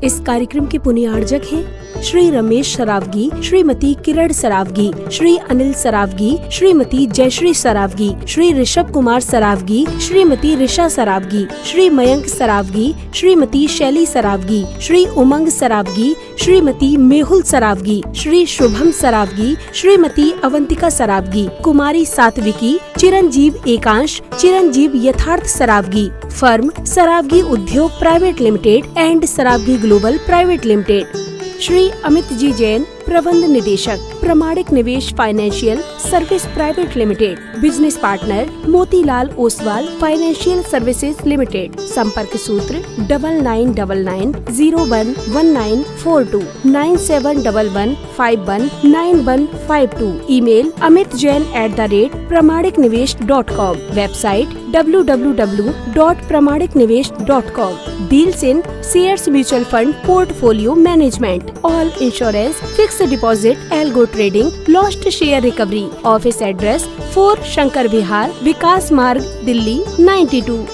इस कार्यक्रम के पुण्यार्जक हैं श्री रमेश सरावगी, श्रीमती किरण सरावगी, श्री अनिल सरावगी, श्रीमती जयश्री सरावगी, श्री ऋषभ कुमार सरावगी, श्रीमती ऋषा सरावगी, श्री मयंक सरावगी, श्रीमती शैली सरावगी, श्री उमंग सरावगी, श्रीमती मेहुल सरावगी, श्री शुभम सरावगी, श्रीमती अवंतिका सरावगी, कुमारी सात्विकी, चिरंजीव एकांश, चिरंजीव यथार्थ Saraogi, firm Sarawgi Udyog private limited and Sarawgi global private limited. Shri Amit ji Jain, प्रबंध निदेशक, Pramanik Nivesh financial service private limited. Business partner Motilal Oswal financial services limited. संपर्क सूत्र 9999011942 9711519152। Email amitjain@pramaniknivesh.com। Website www.pramaniknivesh.com। Deals in shares, mutual fund, portfolio management, all insurance, fix deposit, algo trading, lost share recovery. Office address 4 Shankar Vihar, Vikas Marg, Delhi 92।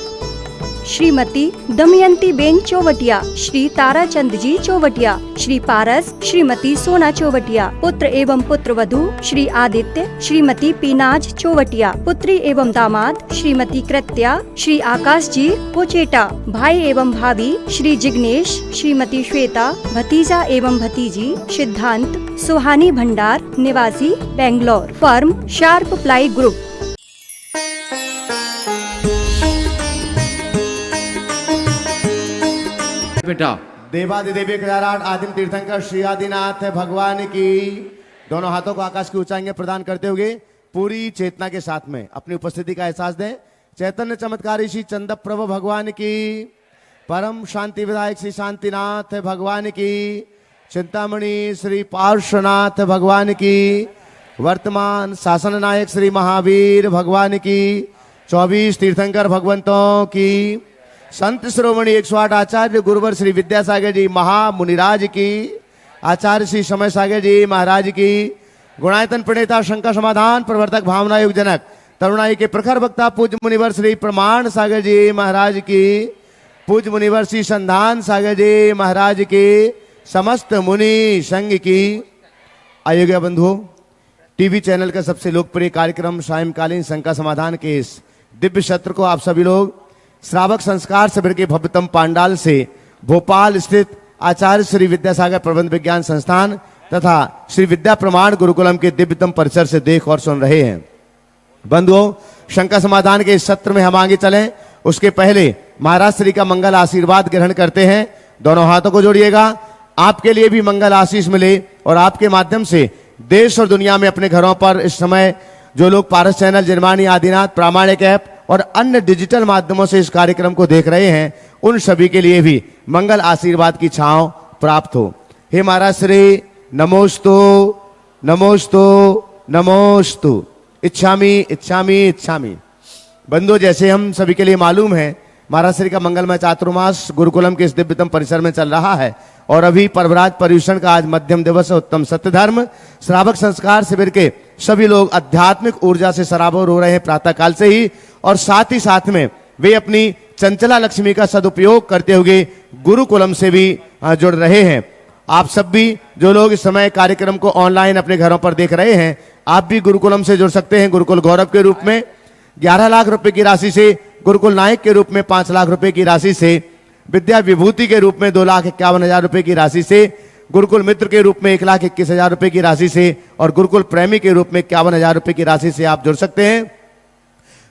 Shrimati Damayanti Ben Chowatia, Shri Tarachand जी चौवटिया, श्री पारस, श्रीमती सोना चौवटिया। पुत्र एवं पुत्र वधू श्री आदित्य, श्रीमती पीनाज चौवटिया। पुत्री एवं दामाद श्रीमती कृत्या, श्री आकाश जी कोचेटा। भाई एवं भाभी श्री जिग्नेश, श्रीमती श्वेता। भतीजा एवं भतीजी सिद्धांत सुहानी भंडार, निवासी Bangalore. Firm sharp ply group. बेटा देवादिदेवी केदारनाथ आदिम तीर्थंकर श्री आदिनाथ भगवान की। दोनों हाथों को आकाश की ऊंचाई में प्रदान करते हुए पूरी चेतना के साथ में अपनी उपस्थिति का एहसास दें। चैतन्य चमत्कारी श्री चंद प्रभु भगवान की। परम शांति विधायक श्री शांतिनाथ भगवान की। चिंतामणि श्री पार्श्वनाथ भगवान की। वर्तमान शासन नायक श्री महावीर भगवान की। 24 तीर्थंकर भगवंतों की। संत श्रोमणी 108 आचार्य गुरुवर श्री विद्यासागर जी महामुनिराज की। आचार्य श्री समय सागर जी महाराज की। गुणायतन प्रणेता शंकर समाधान प्रवर्तक भावना युग जनक तरुणाई के प्रखर वक्ता पूज्य मुनिवर श्री प्रमाण सागर जी महाराज की। पूज्य मुनिवर श्री संधान सागर जी महाराज की। समस्त मुनि संघ की। अयोग्य बंधुओं, टीवी चैनल का सबसे लोकप्रिय कार्यक्रम सायंकालीन शंका समाधान के इस दिव्य सत्र को आप सभी लोग श्रावक संस्कार शिविर के भव्यतम पांडाल से भोपाल स्थित आचार्य श्री विद्यासागर प्रबंध विज्ञान संस्थान तथा श्री विद्या प्रमाण गुरुकुलम के दिव्यतम परिसर से देख और सुन रहे हैं। बंधुओं, शंका समाधान के इस सत्र में हम आगे चलें उसके पहले महाराज श्री का मंगल आशीर्वाद ग्रहण करते हैं। दोनों हाथों को जोड़िएगा। आपके लिए भी मंगल आशीष मिले और आपके माध्यम से देश और दुनिया में अपने घरों पर इस समय जो लोग पारस चैनल, जिनवाणी, आदिनाथ, प्रामाणिक ऐप और अन्य डिजिटल माध्यमों से इस कार्यक्रम को देख रहे हैं, उन सभी के लिए भी मंगल आशीर्वाद की छांव प्राप्त हो। हे महाराज श्री, नमोस्तु नमोस्तु नमोस्तु। इच्छामि इच्छामि इच्छामि। बंधु, जैसे हम सभी के लिए मालूम है, महाराज श्री का मंगलमय चातुर्मास गुरुकुलम के इस दिव्यतम परिसर में चल रहा है और अभी परवराज पर्यूषण का आज मध्यम दिवस है। उत्तम सत्य धर्म श्रावक संस्कार शिविर के सभी लोग आध्यात्मिक ऊर्जा से सराबोर हो रहे हैं प्रातः काल से ही, और साथ ही साथ में वे अपनी चंचला लक्ष्मी का सदुपयोग करते हुए गुरुकुलम से भी जुड़ रहे हैं। आप सब भी जो लोग इस समय कार्यक्रम को ऑनलाइन अपने घरों पर देख रहे हैं, आप भी गुरुकुलम से जुड़ सकते हैं। गुरुकुल गौरव के रूप में 11 लाख रुपए की राशि से, गुरुकुल नायक के रूप में 5 लाख रुपए की राशि से, विद्या विभूति के रूप में 2,51,000 रुपए की राशि से, गुरुकुल मित्र के रूप में 1,21,000 रुपए की राशि से और गुरुकुल प्रेमी के रूप में 51,000 रुपए की राशि से आप जुड़ सकते हैं।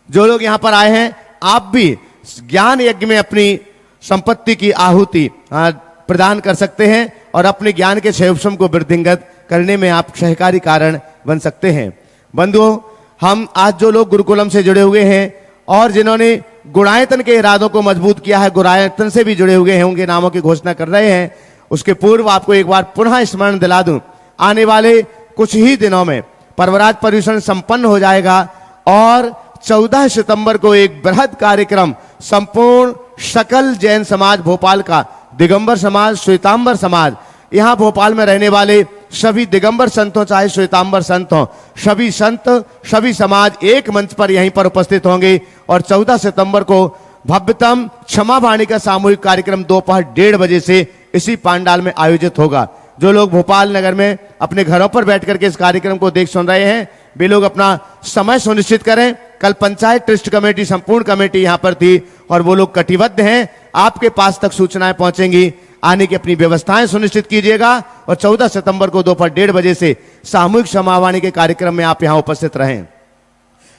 जो लोग यहाँ पर आए हैं, आप भी ज्ञान यज्ञ में अपनी संपत्ति की आहुति प्रदान कर सकते हैं और अपने ज्ञान के क्षयोपशम को वृद्धिंगत करने में आप सहकारी कारण बन सकते हैं। बंधुओं, हम आज जो लोग गुरुकुलम से जुड़े हुए हैं और जिन्होंने गुणायतन के इरादों को मजबूत किया है, गुणायतन से भी जुड़े हुए हैं, उनके नामों की घोषणा कर रहे हैं। उसके पूर्व आपको एक बार पुनः स्मरण दिला दूं, आने वाले कुछ ही दिनों में परवराज पर्यूषण संपन्न हो जाएगा और 14 सितंबर को एक बृहद कार्यक्रम संपूर्ण सकल जैन समाज भोपाल का, दिगंबर समाज, श्वेतांबर समाज, यहाँ भोपाल में रहने वाले सभी दिगंबर संत हो चाहे श्वेतांबर संत हो, सभी संत, सभी समाज एक मंच पर यहीं पर उपस्थित होंगे और 14 सितंबर को भव्यतम क्षमा वाणी का सामूहिक कार्यक्रम दोपहर 1:30 बजे से इसी पंडाल में आयोजित होगा। जो लोग भोपाल नगर में अपने घरों पर बैठ करके इस कार्यक्रम को देख सुन रहे हैं, वे लोग अपना समय सुनिश्चित करें। कल पंचायत ट्रस्ट कमेटी, संपूर्ण कमेटी यहां पर थी और वो लोग कटिबद्ध हैं। आपके पास तक सूचनाएं पहुंचेंगी, आने की अपनी व्यवस्थाएं सुनिश्चित कीजिएगा और 14 सितंबर को दोपहर 1:30 बजे से सामूहिक क्षमावाणी के कार्यक्रम में आप यहां उपस्थित रहें।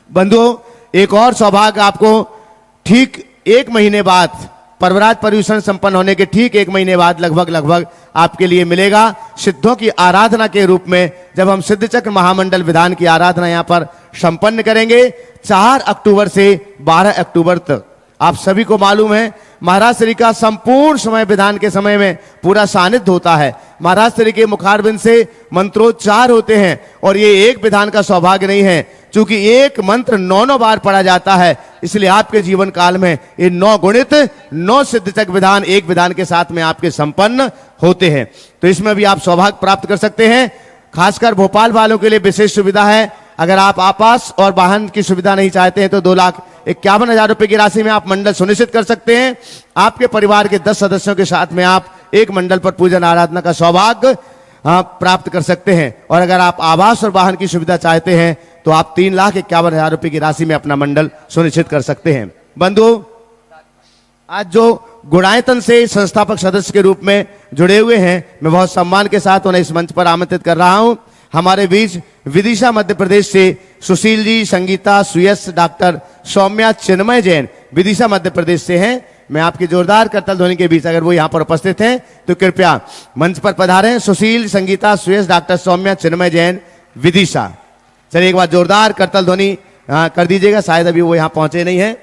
बंधुओं, एक और सौभाग्य आपको ठीक 1 महीने बाद, पर्वराज पर्यूषण संपन्न होने के ठीक 1 महीने बाद लगभग आपके लिए मिलेगा। सिद्धों की आराधना के रूप में जब हम सिद्ध चक्र महामंडल विधान की आराधना यहां पर संपन्न करेंगे 4 अक्टूबर से 12 अक्टूबर तक। आप सभी को मालूम है महाराज श्री का संपूर्ण समय विधान के समय में पूरा सानिध्य होता है। महाराज श्री के मुखारबिंद से मंत्रोच्चार होते हैं और ये एक विधान का सौभाग्य नहीं है, क्योंकि एक मंत्र 9 बार पढ़ा जाता है। इसलिए आपके जीवन काल में ये 9 गुणित 9 सिद्धचक विधान एक विधान के साथ में आपके संपन्न होते हैं। तो इसमें भी आप सौभाग्य प्राप्त कर सकते हैं। खासकर भोपाल वालों के लिए विशेष सुविधा है। अगर आप आवास और वाहन की सुविधा नहीं चाहते हैं तो 2,51,000 रुपए की राशि में आप मंडल सुनिश्चित कर सकते हैं। आपके परिवार के 10 सदस्यों के साथ में आप एक मंडल पर पूजन आराधना का सौभाग्य प्राप्त कर सकते हैं। और अगर आप आवास और वाहन की सुविधा चाहते हैं तो आप 3,51,000 रुपए की राशि में अपना मंडल सुनिश्चित कर सकते हैं। बंधु, आज जो गुणायतन से संस्थापक सदस्य के रूप में जुड़े हुए हैं, मैं बहुत सम्मान के साथ उन्हें इस मंच पर आमंत्रित कर रहा हूं। हमारे बीच विदिशा मध्य प्रदेश से सुशील जी, संगीता, सुयश, डॉक्टर सौम्या, चिन्मय जैन विदिशा मध्य प्रदेश से हैं। मैं आपकी जोरदार करताल ध्वनि के बीच अगर वो यहाँ पर उपस्थित हैं तो कृपया मंच पर पधारें। सुशील, संगीता, सुयश, डॉक्टर सौम्या, चिन्मय जैन विदिशा। चलिए एक बार जोरदार करताल ध्वनि कर दीजिएगा, शायद अभी वो यहाँ पहुंचे नहीं है।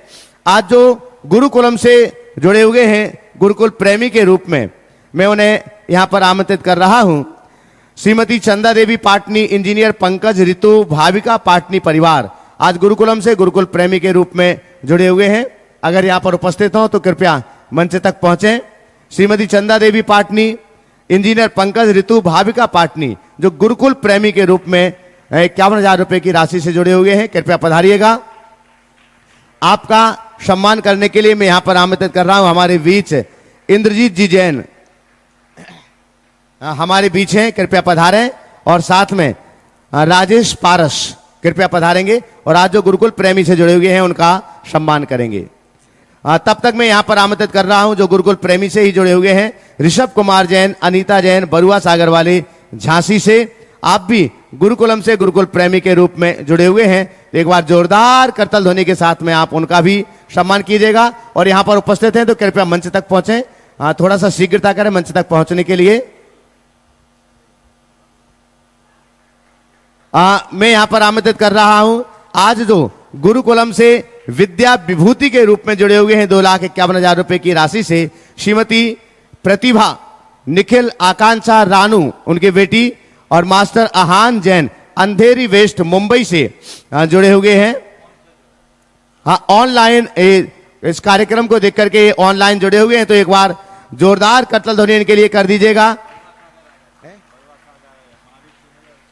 आज जो गुरुकुलम से जुड़े हुए हैं गुरुकुल प्रेमी के रूप में, मैं उन्हें यहाँ पर आमंत्रित कर रहा हूं। श्रीमती चंदा देवी पाटनी, इंजीनियर पंकज, ऋतु, भाविका पाटनी परिवार आज गुरुकुलम से गुरुकुल प्रेमी के रूप में जुड़े हुए हैं। अगर यहाँ पर उपस्थित हो तो कृपया मंच तक पहुंचे। श्रीमती चंदा देवी पाटनी, इंजीनियर पंकज, ऋतु, भाविका पाटनी जो गुरुकुल प्रेमी के रूप में 51,000 रुपए की राशि से जुड़े हुए हैं, कृपया पधारिएगा। आपका सम्मान करने के लिए मैं यहां पर आमंत्रित कर रहा हूं हमारे बीच इंद्रजीत जी जैन हमारे बीच हैं, कृपया पधारें। और साथ में राजेश पारस कृपया पधारेंगे और आज जो गुरुकुल प्रेमी से जुड़े हुए हैं उनका सम्मान करेंगे। तब तक मैं यहां पर आमंत्रित कर रहा हूं जो गुरुकुल प्रेमी से ही जुड़े हुए हैं, ऋषभ कुमार जैन, अनीता जैन, बरुआ सागर वाले झांसी से। आप भी गुरुकुलम से गुरुकुल प्रेमी के रूप में जुड़े हुए हैं। एक बार जोरदार करताल ध्वनि के साथ में आप उनका भी सम्मान कीजिएगा। और यहां पर उपस्थित हैं तो कृपया मंच तक पहुंचे, थोड़ा सा शीघ्रता करें मंच तक पहुंचने के लिए। मैं यहां पर आमंत्रित कर रहा हूं आज जो गुरुकुलम से विद्या विभूति के रूप में जुड़े हुए हैं 2,51,000 रुपए की राशि से, श्रीमती प्रतिभा, निखिल, आकांक्षा, रानू उनकी बेटी और मास्टर आहान जैन अंधेरी वेस्ट मुंबई से जुड़े हुए हैं। ऑनलाइन इस कार्यक्रम को देख करके ऑनलाइन जुड़े हुए हैं तो एक बार जोरदार करताल ध्वनि इनके लिए कर दीजिएगा।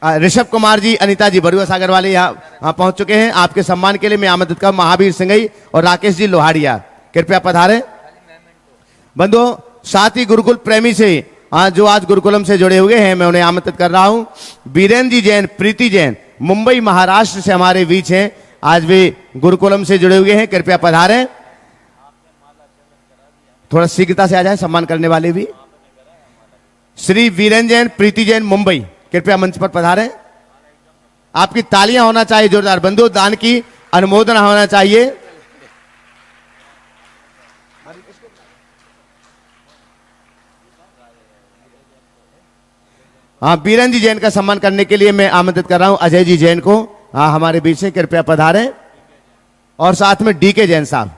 ऋषभ कुमार जी, अनीता जी, बरुआ सागर वाले यहाँ पहुंच चुके हैं। आपके सम्मान के लिए मैं आमंत्रित कर महावीर सिंघई और राकेश जी लोहाड़िया कृपया पधारें। बंधुओं, साथ ही गुरुकुल प्रेमी से जो आज गुरुकुलम से जुड़े हुए हैं मैं उन्हें आमंत्रित कर रहा हूं। बीरेन जी जैन, प्रीति जैन मुंबई महाराष्ट्र से हमारे बीच हैं, आज वे गुरुकुलम से जुड़े हुए हैं, कृपया पधारें। थोड़ा शीघ्रता से आ जाए सम्मान करने वाले भी। श्री वीरेन जैन, प्रीति जैन मुंबई कृपया मंच पर पधारें। आपकी तालियां होना चाहिए जोरदार। बंधु, दान की अनुमोदना होना चाहिए। बीरन जी जैन का सम्मान करने के लिए मैं आमंत्रित कर रहा हूं अजय जी जैन को, हमारे बीच से कृपया पधारें। और साथ में डीके जैन साहब,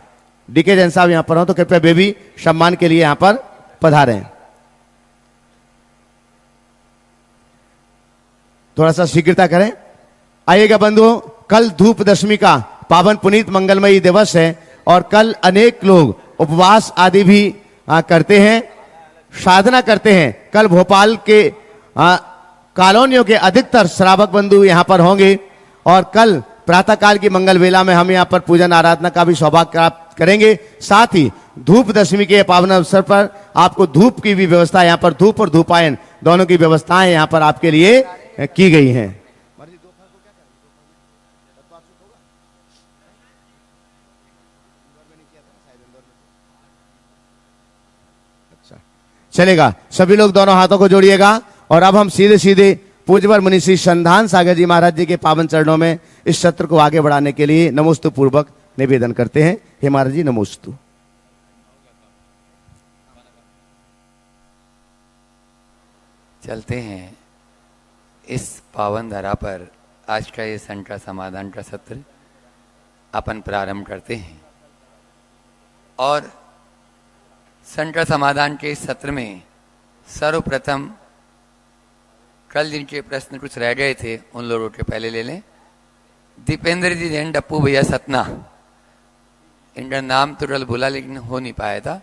डीके जैन साहब यहां पर हो तो कृपया वे भी सम्मान के लिए यहां पर पधारें। थोड़ा सा शीघ्रता करें। आइएगा बंधुओं, कल धूप दशमी का पावन पुनीत मंगलमयी दिवस है और कल अनेक लोग उपवास आदि भी करते हैं, साधना करते हैं। कल भोपाल के कॉलोनियों के अधिकतर श्रावक बंधु यहां पर होंगे और कल प्रातः काल की मंगल वेला में हम यहाँ पर पूजन आराधना का भी सौभाग्य प्राप्त करेंगे। साथ ही धूप दशमी के पावन अवसर पर आपको धूप की भी व्यवस्था, यहाँ पर धूप और धूपायन दोनों की व्यवस्थाएं यहाँ पर आपके लिए की गई हैं। चलेगा, सभी लोग दोनों हाथों को जोड़िएगा और अब हम सीधे सीधे पूज्यवर मुनि श्री संधान सागर जी महाराज जी के पावन चरणों में इस सत्र को आगे बढ़ाने के लिए नमोस्तु पूर्वक निवेदन करते हैं। हे महाराज जी नमोस्तु। चलते हैं इस पावन धरा पर आज का ये संकट समाधान का सत्र अपन प्रारंभ करते हैं। और संकट समाधान के इस सत्र में सर्वप्रथम कल जिनके प्रश्न कुछ रह गए थे उन लोगों के पहले ले लें। दीपेंद्र जी जैन, डप्पू भैया सतना, इनका नाम तो कल बोला लेकिन हो नहीं पाया था,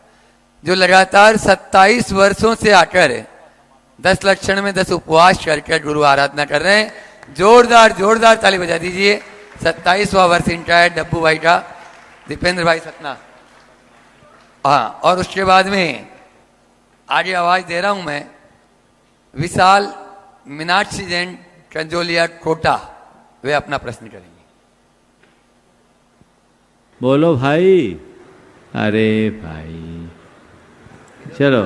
जो लगातार 27 वर्षों से आकर 10 लक्षण में 10 उपवास करके गुरु आराधना कर रहे हैं। जोरदार जोरदार ताली बजा दीजिए। 27वां वर्ष इनका है डप्पू भाई का, दीपेंद्र भाई सतना। हाँ, और उसके बाद में आगे आवाज दे रहा हूं मैं विशाल मीनाक्षी जैन कंजोलिया कोटा, वे अपना प्रश्न करेंगे। बोलो भाई। अरे भाई चलो,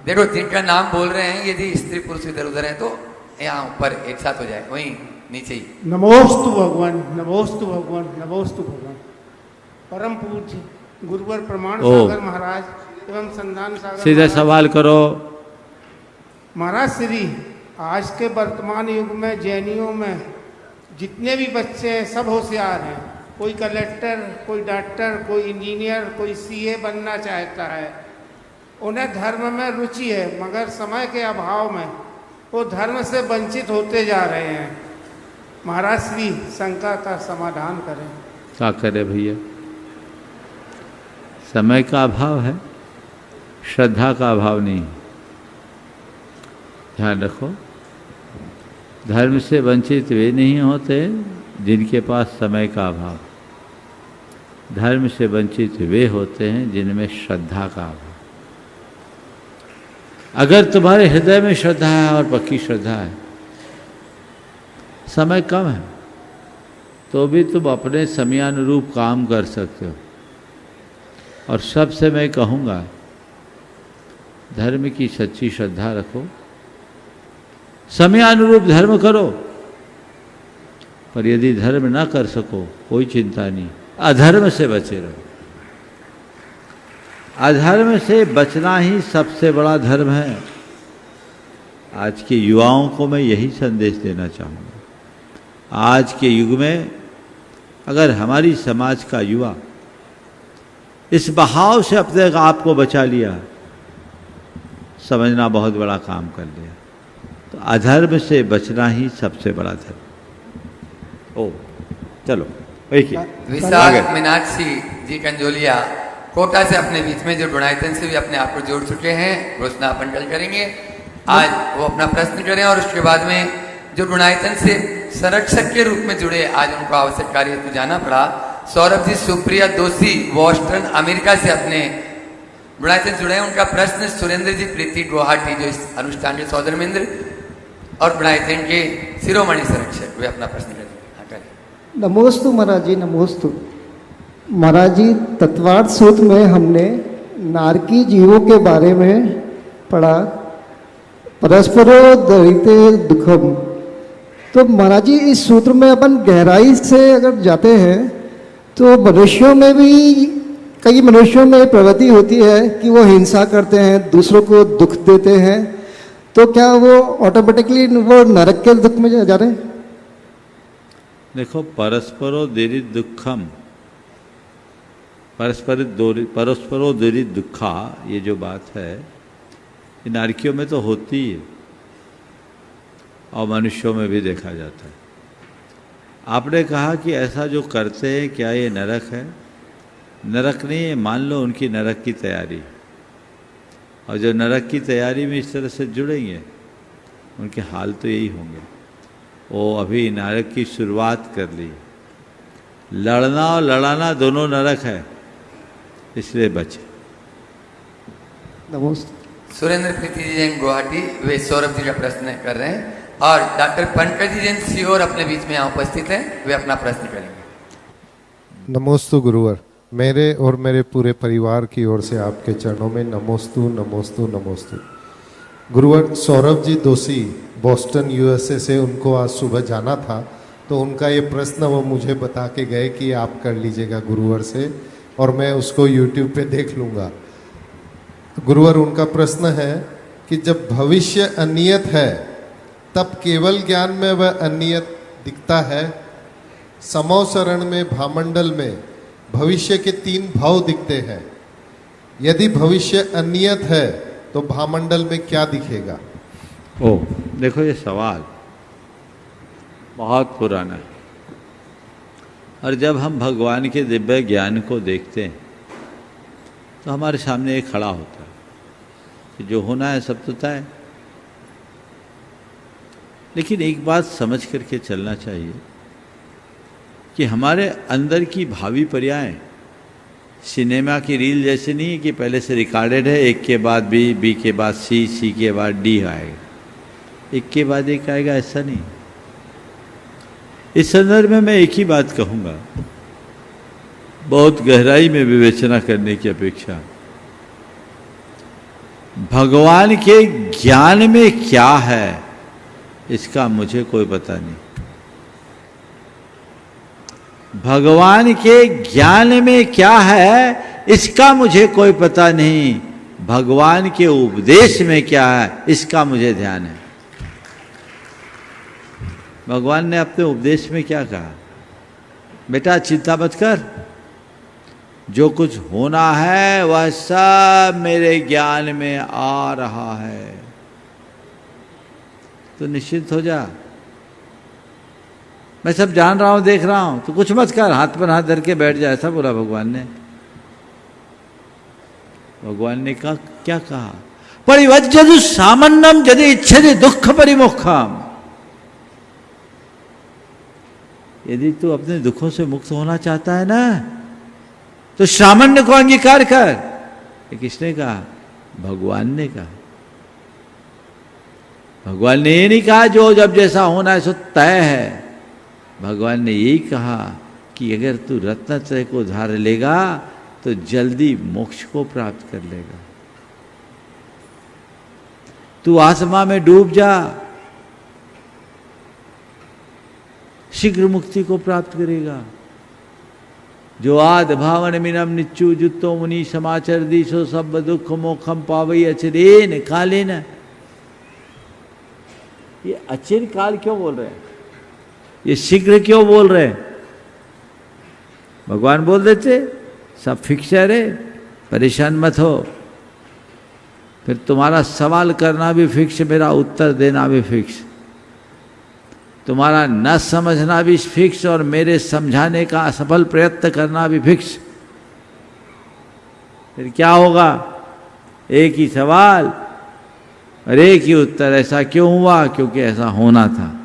देखो जिनका नाम बोल रहे हैं यदि स्त्री पुरुष इधर उधर है तो यहाँ ऊपर एक साथ हो जाए, वहीं नीचे ही। नमोस्तु भगवान, नमोस्तु भगवान, नमोस्तु भगवान। परम पूज्य गुरुवर प्रमाण सागर महाराज एवं संधान सागर सीधे सवाल करो। महाराज श्री, आज के वर्तमान युग में जैनियों में जितने भी बच्चे हैं सब होशियार हैं। कोई कलेक्टर, कोई डॉक्टर, कोई इंजीनियर, कोई सीए बनना चाहता है। उन्हें धर्म में रुचि है मगर समय के अभाव में वो धर्म से वंचित होते जा रहे हैं। महाराज श्री शंका का समाधान करें। क्या करे भैया, समय का अभाव है, श्रद्धा का अभाव नहीं। ध्यान रखो, धर्म से वंचित वे नहीं होते जिनके पास समय का अभाव, धर्म से वंचित वे होते हैं जिनमें श्रद्धा का अभाव। अगर तुम्हारे हृदय में श्रद्धा है और पक्की श्रद्धा है, समय कम है तो भी तुम अपने समयानुरूप काम कर सकते हो। और सबसे मैं कहूँगा, धर्म की सच्ची श्रद्धा रखो, समयानुरूप धर्म करो। पर यदि धर्म ना कर सको कोई चिंता नहीं, अधर्म से बचे रहो। अधर्म से बचना ही सबसे बड़ा धर्म है। आज के युवाओं को मैं यही संदेश देना चाहूँगा। आज के युग में अगर हमारी समाज का युवा इस बहाव से अपने आप को बचा लिया, समझना बहुत बड़ा काम कर लिया। तो अधर्म से बचना ही सबसे बड़ा धर्म। ओ चलो एक विशाल मीनाक्षी जी कंजोलिया कोटा से अपने बीच में जो गुणायतन से भी अपने आप को जोड़ चुके हैं, घोषणा अपन कल करेंगे। आज वो अपना प्रश्न करें और उसके बाद में जो गुणायतन से संरक्षक के रूप में जुड़े, आज उनको आवश्यक कार्य हेतु जाना पड़ा, सौरभ जी सुप्रिया दोषी बोस्टन अमेरिका से अपने गुणायतन जुड़े हैं। उनका प्रश्न सुरेंद्र जी प्रीति गुवाहाटी, जो इस अनुष्ठान के सौदर मिंद्र और गुणायतन के शिरोमणि संरक्षक, वे अपना प्रश्न करेंगे। नमोस्तु महाराज जी, नमोस्तु महाराज जी। तत्वार्थ सूत्र में हमने नारकी जीवों के बारे में पढ़ा, परस्परो दरिते दुखम। तो महाराज जी इस सूत्र में अपन गहराई से अगर जाते हैं तो मनुष्यों में भी, कई मनुष्यों में प्रवृत्ति होती है कि वो हिंसा करते हैं, दूसरों को दुख देते हैं। तो क्या वो ऑटोमेटिकली वो नरक के दुख में जा रहे हैं? देखो, परस्परो दीरित दुखम, परस्परो दीरित दुखा, ये जो बात है ये नारकियों में तो होती है और मनुष्यों में भी देखा जाता है। आपने कहा कि ऐसा जो करते हैं क्या ये नरक है? नरक नहीं है, मान लो उनकी नरक की तैयारी। और जो नरक की तैयारी में इस तरह से जुड़ेंगे उनके हाल तो यही होंगे। वो अभी नरक की शुरुआत कर ली, लड़ना और लड़ाना दोनों नरक है, इसलिए बचे। नमस्ते। सुरेंद्र प्रीति जी जैन गुवाहाटी, वे सौरभ जी का प्रश्न कर रहे हैं, और डॉक्टर पंकज जी जैन सीहोर अपने बीच में यहाँ उपस्थित हैं, वे अपना प्रश्न करेंगे। नमोस्तु गुरुवर, मेरे और मेरे पूरे परिवार की ओर से आपके चरणों में नमोस्तु नमोस्तु नमोस्तु। गुरुवर, सौरभ जी दोषी बॉस्टन यूएसए से, उनको आज सुबह जाना था, तो उनका ये प्रश्न वो मुझे बता के गए कि आप कर लीजिएगा गुरुवर से, और मैं उसको यूट्यूब पे देख लूँगा। गुरुवर, उनका प्रश्न है कि जब भविष्य अनियत है तब केवल ज्ञान में वह अनियत दिखता है। समो शरण में भामंडल में भविष्य के 3 भाव दिखते हैं। यदि भविष्य अनियत है तो भामंडल में क्या दिखेगा? ओ देखो, ये सवाल बहुत पुराना है, और जब हम भगवान के दिव्य ज्ञान को देखते हैं तो हमारे सामने एक खड़ा होता है कि जो होना है सब तो तय है। लेकिन एक बात समझ करके चलना चाहिए कि हमारे अंदर की भावी पर्याय सिनेमा की रील जैसे नहीं है कि पहले से रिकॉर्डेड है, एक के बाद बी, बी के बाद सी, सी के बाद डी आएगा, एक के बाद एक आएगा, ऐसा नहीं। इस संदर्भ में मैं एक ही बात कहूँगा, बहुत गहराई में विवेचना करने की अपेक्षा, भगवान के ज्ञान में क्या है इसका मुझे कोई पता नहीं। भगवान के ज्ञान में क्या है इसका मुझे कोई पता नहीं। भगवान के उपदेश में क्या है इसका मुझे ध्यान है। भगवान ने अपने उपदेश में क्या कहा? बेटा चिंता मत कर, जो कुछ होना है वह सब मेरे ज्ञान में आ रहा है, तो निश्चिंत हो जा, मैं सब जान रहा हूं, देख रहा हूं, तो कुछ मत कर, हाथ पर हाथ धर के बैठ जा, ऐसा बोला भगवान ने। भगवान ने कहा, क्या कहा? परिवज्जतु सामान्यम यदि इच्छति दुख परिमुखम। यदि तू अपने दुखों से मुक्त होना चाहता है ना, तो सामान्य को अंगीकार कर। ये किसने कहा? भगवान ने कहा। भगवान ने ये नहीं कहा जो जब जैसा होना है सो तय है। भगवान ने यही कहा कि अगर तू रत्नत्रय को धार लेगा तो जल्दी मोक्ष को प्राप्त कर लेगा। तू आत्मा में डूब जा, शीघ्र मुक्ति को प्राप्त करेगा। जो आद भावन मिनम निच्चु जुत्तो मुनि समाचर दिशो सब दुख मोखम पावई अचरेन कालेन। ये अचिर काल क्यों बोल रहे हैं? ये शीघ्र क्यों बोल रहे हैं? भगवान बोल देते सब फिक्सर है, परेशान मत हो। फिर तुम्हारा सवाल करना भी फिक्स, मेरा उत्तर देना भी फिक्स, तुम्हारा न समझना भी फिक्स और मेरे समझाने का असफल प्रयत्न करना भी फिक्स। फिर क्या होगा? एक ही सवाल और एक ही उत्तर। ऐसा क्यों हुआ? क्योंकि ऐसा होना था।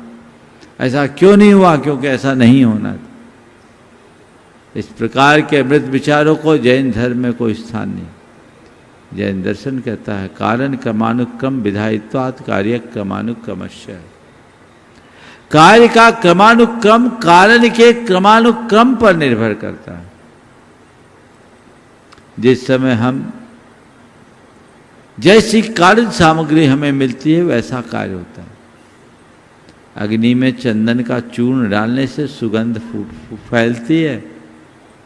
ऐसा क्यों नहीं हुआ? क्योंकि ऐसा नहीं होना था। इस प्रकार के अमृत विचारों को जैन धर्म में कोई स्थान नहीं। जैन दर्शन कहता है कारण क्रमानुक्रम विधायित्वात् कार्य क्रमानुक्रमस्य। कार्य का क्रमानुक्रम कारण के क्रमानुक्रम पर निर्भर करता है। जिस समय हम जैसी कारण सामग्री हमें मिलती है वैसा कार्य होता है। अग्नि में चंदन का चूर्ण डालने से सुगंध फैलती है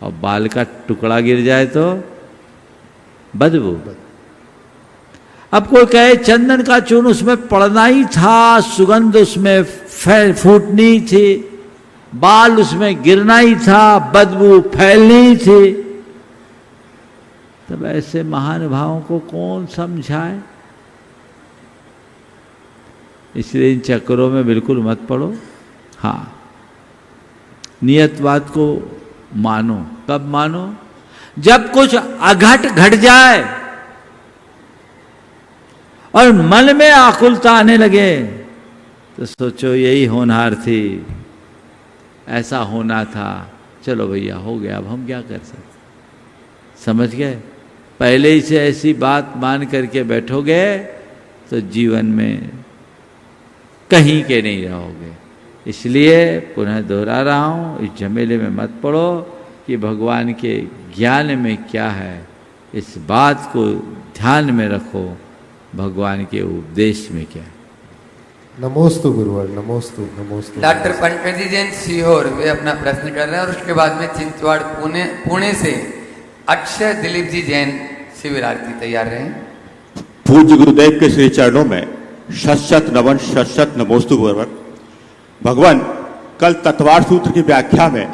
और बाल का टुकड़ा गिर जाए तो बदबू। अब कोई कहे चंदन का चूर्ण उसमें पड़ना ही था, सुगंध उसमें फूटनी थी, बाल उसमें गिरना ही था, बदबू फैलनी ही थी। तब ऐसे महानुभावों को कौन समझाए? इसलिए इन चक्करों में बिल्कुल मत पड़ो। हाँ, नियतवाद को मानो। कब मानो? जब कुछ अघट घट जाए और मन में आकुलता आने लगे तो सोचो यही होनहार थी, ऐसा होना था, चलो भैया हो गया, अब हम क्या कर सकते। समझ गए? पहले ही से ऐसी बात मान करके बैठोगे तो जीवन में कहीं के नहीं रहोगे। इसलिए पुनः दोहरा रहा हूँ, इस झमेले में मत पड़ो कि भगवान के ज्ञान में क्या है, इस बात को ध्यान में रखो, भगवान के उपदेश में क्या है। नमोस्तु गुरुवर, नमोस्तु नमोस्तु। डॉक्टर पंकजी जैन सीहोर वे अपना प्रश्न कर रहे हैं, और उसके बाद में चिंचवाड़ पुणे से अक्षय दिलीप जी जैन शिविरार्थी तैयार रहे। पूज्य गुरुदेव के श्री चरणों में शत शत नमन, शत शत नमोस्तु गुरुवर। भगवान, कल तत्वार सूत्र की व्याख्या में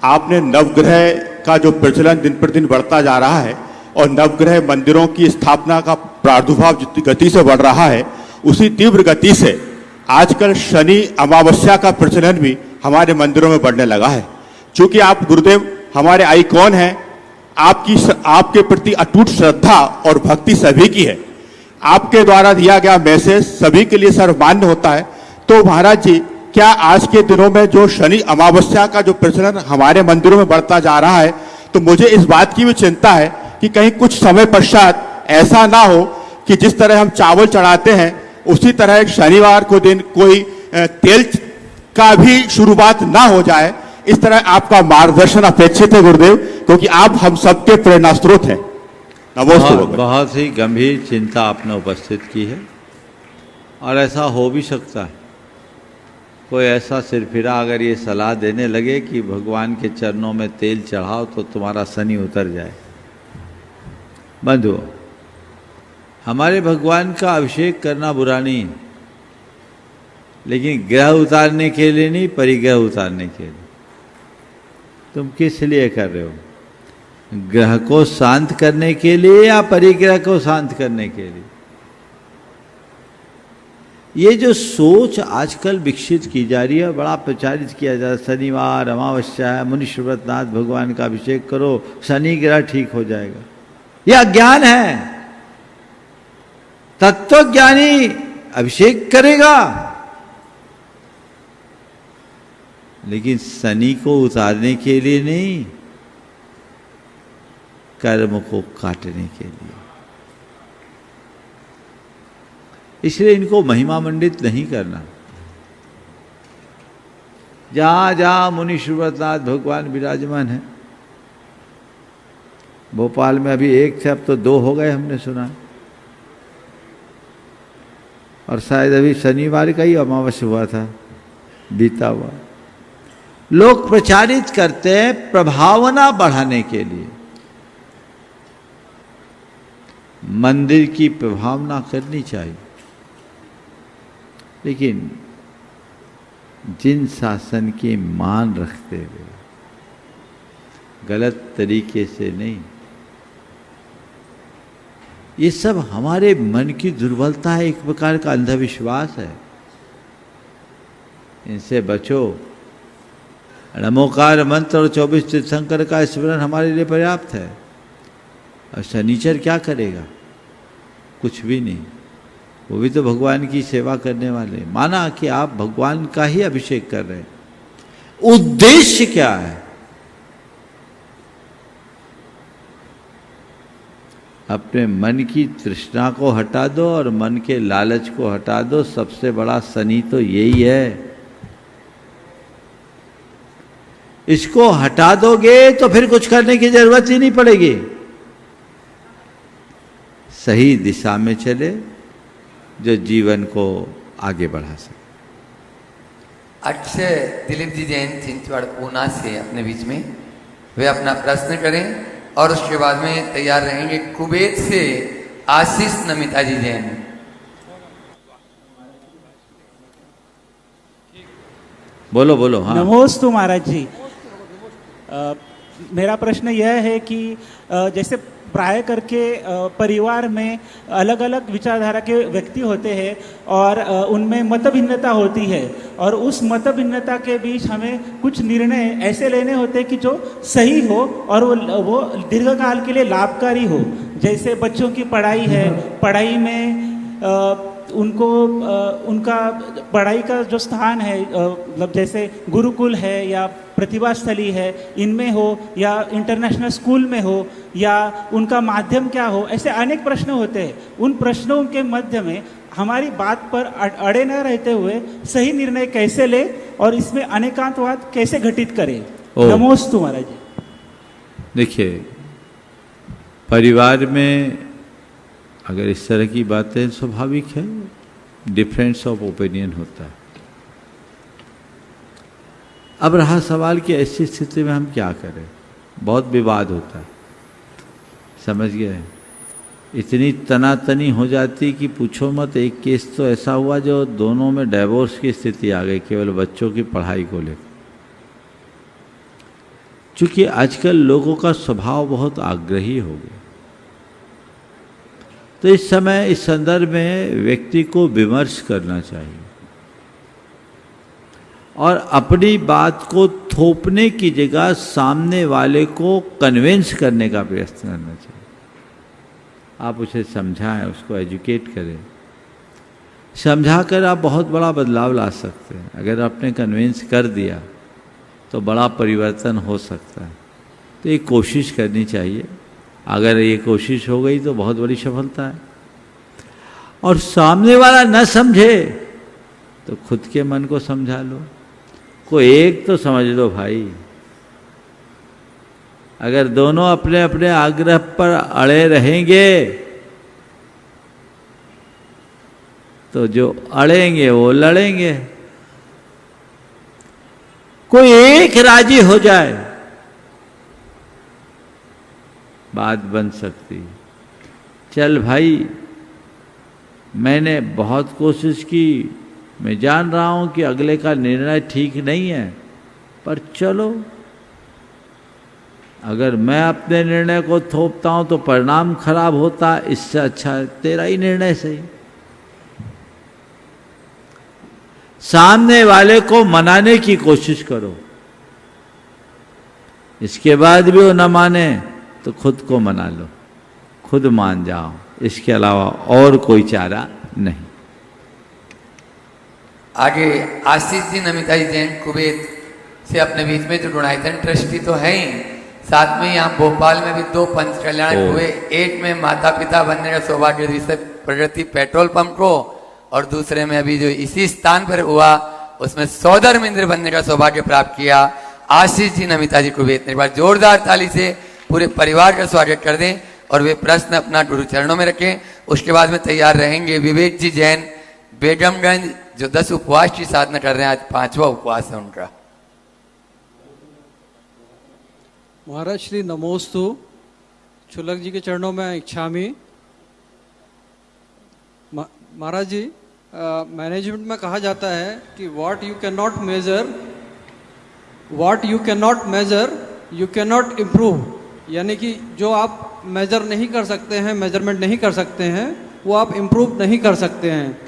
आपने नवग्रह का जो प्रचलन दिन प्रतिदिन बढ़ता जा रहा है और नवग्रह मंदिरों की स्थापना का प्रादुर्भाव जितनी गति से बढ़ रहा है, उसी तीव्र गति से आजकल शनि अमावस्या का प्रचलन भी हमारे मंदिरों में बढ़ने लगा है। चूंकि आप गुरुदेव हमारे आइकॉन हैं, आपके प्रति अटूट श्रद्धा और भक्ति सभी की है। आपके द्वारा दिया गया मैसेज सभी के लिए सर्वमान्य होता है। तो महाराज जी, क्या आज के दिनों में जो शनि अमावस्या का जो प्रचलन हमारे मंदिरों में बढ़ता जा रहा है, तो मुझे इस बात की भी चिंता है कि कहीं कुछ समय पश्चात ऐसा ना हो कि जिस तरह हम चावल चढ़ाते हैं उसी तरह एक शनिवार को दिन कोई तेल का भी शुरुआत ना हो जाए। इस तरह आपका मार्गदर्शन अपेक्षित है गुरुदेव, क्योंकि आप हम सबके प्रेरणा स्रोत हैं। नमस्ते। बहुत ही गंभीर चिंता आपने उपस्थित की है, और ऐसा हो भी सकता है। कोई ऐसा सिरफिरा अगर ये सलाह देने लगे कि भगवान के चरणों में तेल चढ़ाओ तो तुम्हारा शनि उतर जाए। बंधु, हमारे भगवान का अभिषेक करना बुरा नहीं, लेकिन ग्रह उतारने के लिए नहीं, परिग्रह उतारने के लिए। तुम किस लिए कर रहे हो? ग्रह को शांत करने के लिए या परिग्रह को शांत करने के लिए? ये जो सोच आजकल विकसित की जा रही है, बड़ा प्रचारित किया जा रहा है, शनिवार अमावस्या है, मुनि श्रीवतनाथ भगवान का अभिषेक करो, शनि ग्रह ठीक हो जाएगा। यह अज्ञान है। तत्वज्ञानी अभिषेक करेगा, लेकिन शनि को उतारने के लिए नहीं, कर्म को काटने के लिए। इसलिए इनको महिमा मंडित नहीं करना। जहां जहां मुनि श्रीवतनाथ भगवान विराजमान है, भोपाल में अभी एक थे, अब तो 2 हो गए हमने सुना, और शायद अभी शनिवार का ही अमावस्या हुआ था, बीता हुआ। लोग प्रचारित करते हैं प्रभावना बढ़ाने के लिए। मंदिर की प्रभावना करनी चाहिए, लेकिन जिन शासन की मान रखते हुए, गलत तरीके से नहीं। ये सब हमारे मन की दुर्बलता है, एक प्रकार का अंधविश्वास है। इनसे बचो। नमोकार मंत्र और 24 तीर्थंकर का स्मरण हमारे लिए पर्याप्त है। और शनिचर क्या करेगा? कुछ भी नहीं। वो भी तो भगवान की सेवा करने वाले। माना कि आप भगवान का ही अभिषेक कर रहे हैं, उद्देश्य क्या है? अपने मन की तृष्णा को हटा दो और मन के लालच को हटा दो। सबसे बड़ा शनि तो यही है। इसको हटा दोगे तो फिर कुछ करने की जरूरत ही नहीं पड़ेगी। सही दिशा में चले जो जीवन को आगे बढ़ा सके। अक्षय दिलीप जी जैन चिंचवाड़ पूना से अपने बीच में वे अपना प्रश्न करें, और उसके बाद में तैयार रहेंगे कुवैत से आशीष नमिता जी जैन। बोलो बोलो। हाँ, नमोस्तु महाराज जी। मेरा प्रश्न यह है कि जैसे प्राय करके परिवार में अलग अलग विचारधारा के व्यक्ति होते हैं और उनमें मतभिन्नता होती है, और उस मतभिन्नता के बीच हमें कुछ निर्णय ऐसे लेने होते हैं कि जो सही हो और वो दीर्घकाल के लिए लाभकारी हो। जैसे बच्चों की पढ़ाई है, पढ़ाई में उनको उनका पढ़ाई का जो स्थान है, मतलब जैसे गुरुकुल है या प्रतिभा स्थली है, इनमें हो या इंटरनेशनल स्कूल में हो या उनका माध्यम क्या हो, ऐसे अनेक प्रश्न होते हैं। उन प्रश्नों के मध्य में हमारी बात पर अड़े न रहते हुए सही निर्णय कैसे ले और इसमें अनेकांतवाद कैसे घटित करे। नमोस्तु महाराज जी। देखिए, परिवार में अगर इस तरह की बातें स्वाभाविक है, डिफरेंस ऑफ ओपिनियन होता है। अब रहा सवाल कि ऐसी स्थिति में हम क्या करें, बहुत विवाद होता है, समझ गए। इतनी तनातनी हो जाती कि पूछो मत। एक केस तो ऐसा हुआ जो दोनों में डिवोर्स की स्थिति आ गई, केवल बच्चों की पढ़ाई को लेकर। चूंकि आजकल लोगों का स्वभाव बहुत आग्रही हो गया, तो इस समय इस संदर्भ में व्यक्ति को विमर्श करना चाहिए और अपनी बात को थोपने की जगह सामने वाले को कन्विंस करने का प्रयास करना चाहिए। आप उसे समझाएं, उसको एजुकेट करें। समझाकर आप बहुत बड़ा बदलाव ला सकते हैं। अगर आपने कन्विंस कर दिया तो बड़ा परिवर्तन हो सकता है। तो ये कोशिश करनी चाहिए। अगर ये कोशिश हो गई तो बहुत बड़ी सफलता है। और सामने वाला न समझे तो खुद के मन को समझा लो। कोई एक तो समझ लो भाई। अगर दोनों अपने अपने आग्रह पर अड़े रहेंगे तो जो अड़ेंगे वो लड़ेंगे। कोई एक राजी हो जाए, बात बन सकती है। चल भाई, मैंने बहुत कोशिश की, मैं जान रहा हूं कि अगले का निर्णय ठीक नहीं है, पर चलो, अगर मैं अपने निर्णय को थोपता हूं तो परिणाम खराब होता, इससे अच्छा तेरा ही निर्णय सही। सामने वाले को मनाने की कोशिश करो। इसके बाद भी वो न माने तो खुद को मना लो, खुद मान जाओ। इसके अलावा और कोई चारा नहीं। आगे आशीष जी, नमिता जी जैन कुवैत से अपने बीच में जो गुणायतन ट्रस्टी तो है ही, साथ में यहाँ भोपाल में भी 2 पंच कल्याण हुए। एक में माता पिता बनने का सौभाग्य जिससे प्रगति पेट्रोल पंप को, और दूसरे में अभी जो इसी स्थान पर हुआ उसमें सौधर्म इंद्र बनने का सौभाग्य प्राप्त किया। आशीष जी, नमिता जी कुवैत ने एक बार जोरदार ताली से पूरे परिवार का स्वागत कर दें और वे प्रश्न अपना गुरु चरणों में रखें। उसके बाद में तैयार रहेंगे विवेक जी जैन बेगमगंज, जो 10 उपवास की साधना कर रहे हैं। आज 5वां उपवास है उनका। महाराज श्री नमोस्तु। छुलक जी के चरणों में इच्छामी। महाराज जी, मैनेजमेंट में कहा जाता है कि what you can not measure you can not improve. यानी कि जो आप मेजर नहीं कर सकते हैं, मेजरमेंट नहीं कर सकते हैं, वो आप इम्प्रूव नहीं कर सकते हैं,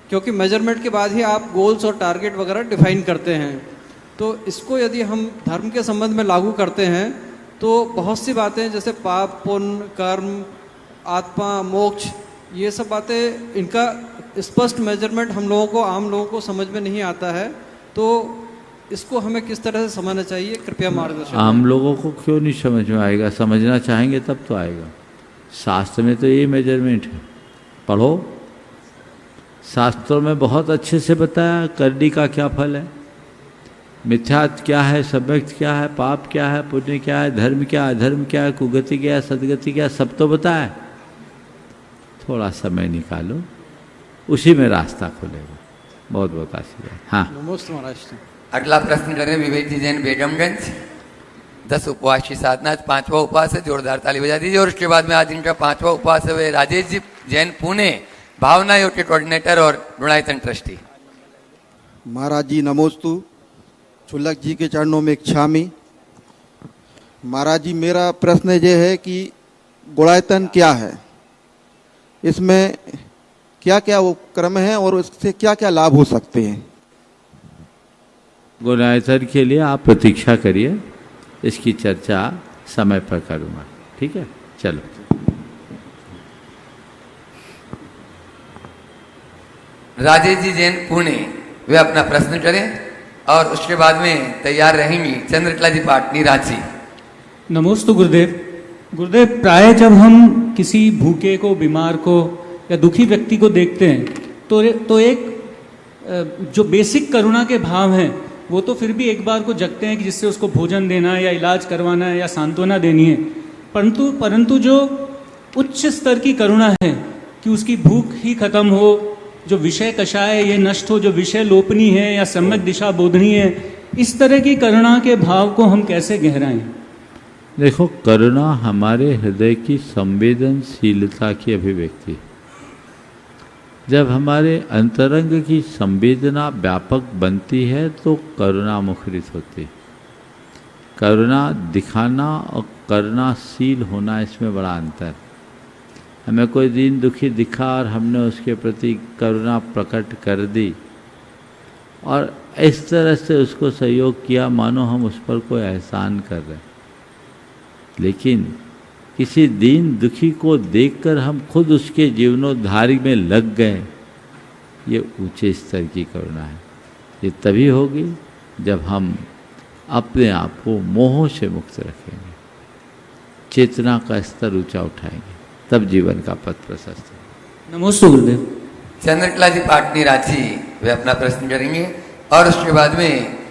क्योंकि मेजरमेंट के बाद ही आप गोल्स और टारगेट वगैरह डिफाइन करते हैं। तो इसको यदि हम धर्म के संबंध में लागू करते हैं तो बहुत सी बातें जैसे पाप, पुण्य, कर्म, आत्मा, मोक्ष, ये सब बातें, इनका स्पष्ट मेजरमेंट हम लोगों को, आम लोगों को समझ में नहीं आता है। तो इसको हमें किस तरह से समझना चाहिए, कृपया मार्गदर्शन। आम लोगों को क्यों नहीं समझ में आएगा? समझना चाहेंगे तब तो आएगा। शास्त्र में तो ये मेजरमेंट है, पढ़ो। शास्त्रों में बहुत अच्छे से बताया करनी का क्या फल है, मिथ्यात्व क्या है, सम्यक्त क्या है, पाप क्या है, पुण्य क्या है, धर्म क्या है, अधर्म क्या है, कुगति क्या है, सदगति क्या है, सब तो बताया। थोड़ा समय निकालो, उसी में रास्ता खुलेगा। बहुत बहुत आशीर्वाद। हाँ, नमस्ते महाराज। अगला प्रश्न करें विवेक जी जैन बेगमगंज। 10 उपवास की साधना, आज 5वां उपवास है। जोरदार ताली बजा दीजिए। और उसके बाद में आज इनका 5वां उपवास है वे राजेश जी जैन पुणे, भावना योग के कोऑर्डिनेटर और गुणायतन ट्रस्टी। महाराज जी नमोस्तु। छुलक जी के चरणों में इच्छामी। महाराज जी, मेरा प्रश्न ये है कि गुणायतन क्या है, इसमें क्या क्या उपक्रम हैं और इससे क्या क्या लाभ हो सकते हैं? गुणायतन के लिए आप प्रतीक्षा करिए, इसकी चर्चा समय पर करूँगा। ठीक है, चलो। राजेश जी जैन पुणे, वे अपना प्रश्न करें और उसके बाद में तैयार रहेंगी चंद्रकला जी पाटनी रांची। नमोस्तु गुरुदेव। गुरुदेव, प्राय जब हम किसी भूखे को, बीमार को या दुखी व्यक्ति को देखते हैं तो एक जो बेसिक करुणा के भाव हैं वो तो फिर भी एक बार को जगते हैं कि जिससे उसको भोजन देना है या इलाज करवाना है या सांत्वना देनी है, परंतु जो उच्च स्तर की करुणा है कि उसकी भूख ही खत्म हो, जो विषय कषाय ये नष्ट हो, जो विषय लोपनी है या सम्यक दिशा बोधनी है, इस तरह की करुणा के भाव को हम कैसे गहराएं? देखो, करुणा हमारे हृदय की संवेदनशीलता की अभिव्यक्ति। जब हमारे अंतरंग की संवेदना व्यापक बनती है तो करुणा मुखरित होती। करुणा दिखाना और करुणाशील होना, इसमें बड़ा अंतर। हमें कोई दीन दुखी दिखा और हमने उसके प्रति करुणा प्रकट कर दी और इस तरह से उसको सहयोग किया मानो हम उस पर कोई एहसान कर रहे हैं। लेकिन किसी दीन दुखी को देखकर हम खुद उसके जीवनोद्धार में लग गए, ये ऊंचे स्तर की करुणा है। ये तभी होगी जब हम अपने आप को मोह से मुक्त रखेंगे, चेतना का स्तर ऊंचा उठाएंगे, तब जीवन का पथ प्रशस्त है। नमोस्तु गुरुदेव। चंद्रकला जी पाटनी रांची, वे अपना प्रश्न करेंगे और उसके बाद में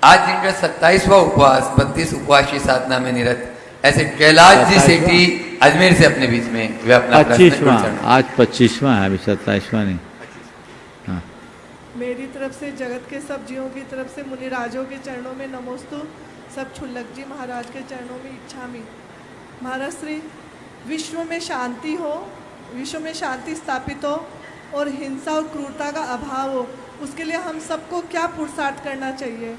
आज जिनका 27वां उपवास, 32 उपवास की साधना में निरत ऐसे कैलाश जी सेठी अजमेर से अपने बीच में, वे अपना 25वां, आज 25वां है, अभी 27वां नहीं। हाँ, मेरी तरफ से जगत के सब जीवों की तरफ से मुनिराजों के चरणों में नमोस्तु। सब छुल्लक जी महाराज के चरणों में इच्छामि। महाराज श्री, विश्व में शांति हो, विश्व में शांति स्थापित हो और हिंसा और क्रूरता का अभाव हो, उसके लिए हम सबको क्या पुरुषार्थ करना चाहिए?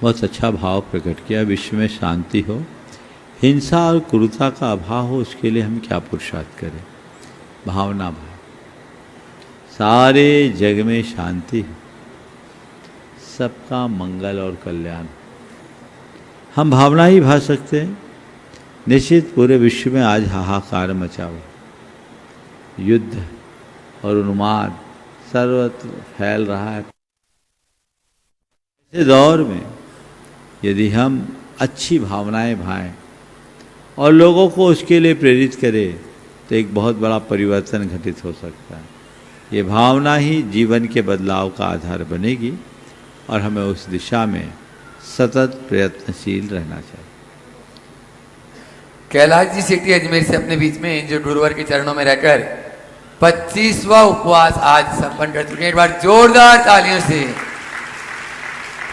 बहुत अच्छा भाव प्रकट किया। विश्व में शांति हो, हिंसा और क्रूरता का अभाव हो, उसके लिए हम क्या पुरुषार्थ करें? भावना भाव, सारे जग में शांति हो, सबका मंगल और कल्याण। हम भावना ही भा सकते हैं। निश्चित पूरे विश्व में आज हाहाकार मचा हुआ, युद्ध और उन्माद सर्वत्र फैल रहा है। इस दौर में यदि हम अच्छी भावनाएं भाएं और लोगों को उसके लिए प्रेरित करें तो एक बहुत बड़ा परिवर्तन घटित हो सकता है। ये भावना ही जीवन के बदलाव का आधार बनेगी और हमें उस दिशा में सतत प्रयत्नशील रहना चाहिए। कैलाश जी सेठी अजमेर से अपने बीच में, जो गुरुवर के चरणों में रहकर 25वां उपवास आज संपन्न कर चुके हैं। एक बार जोरदार तालियों से।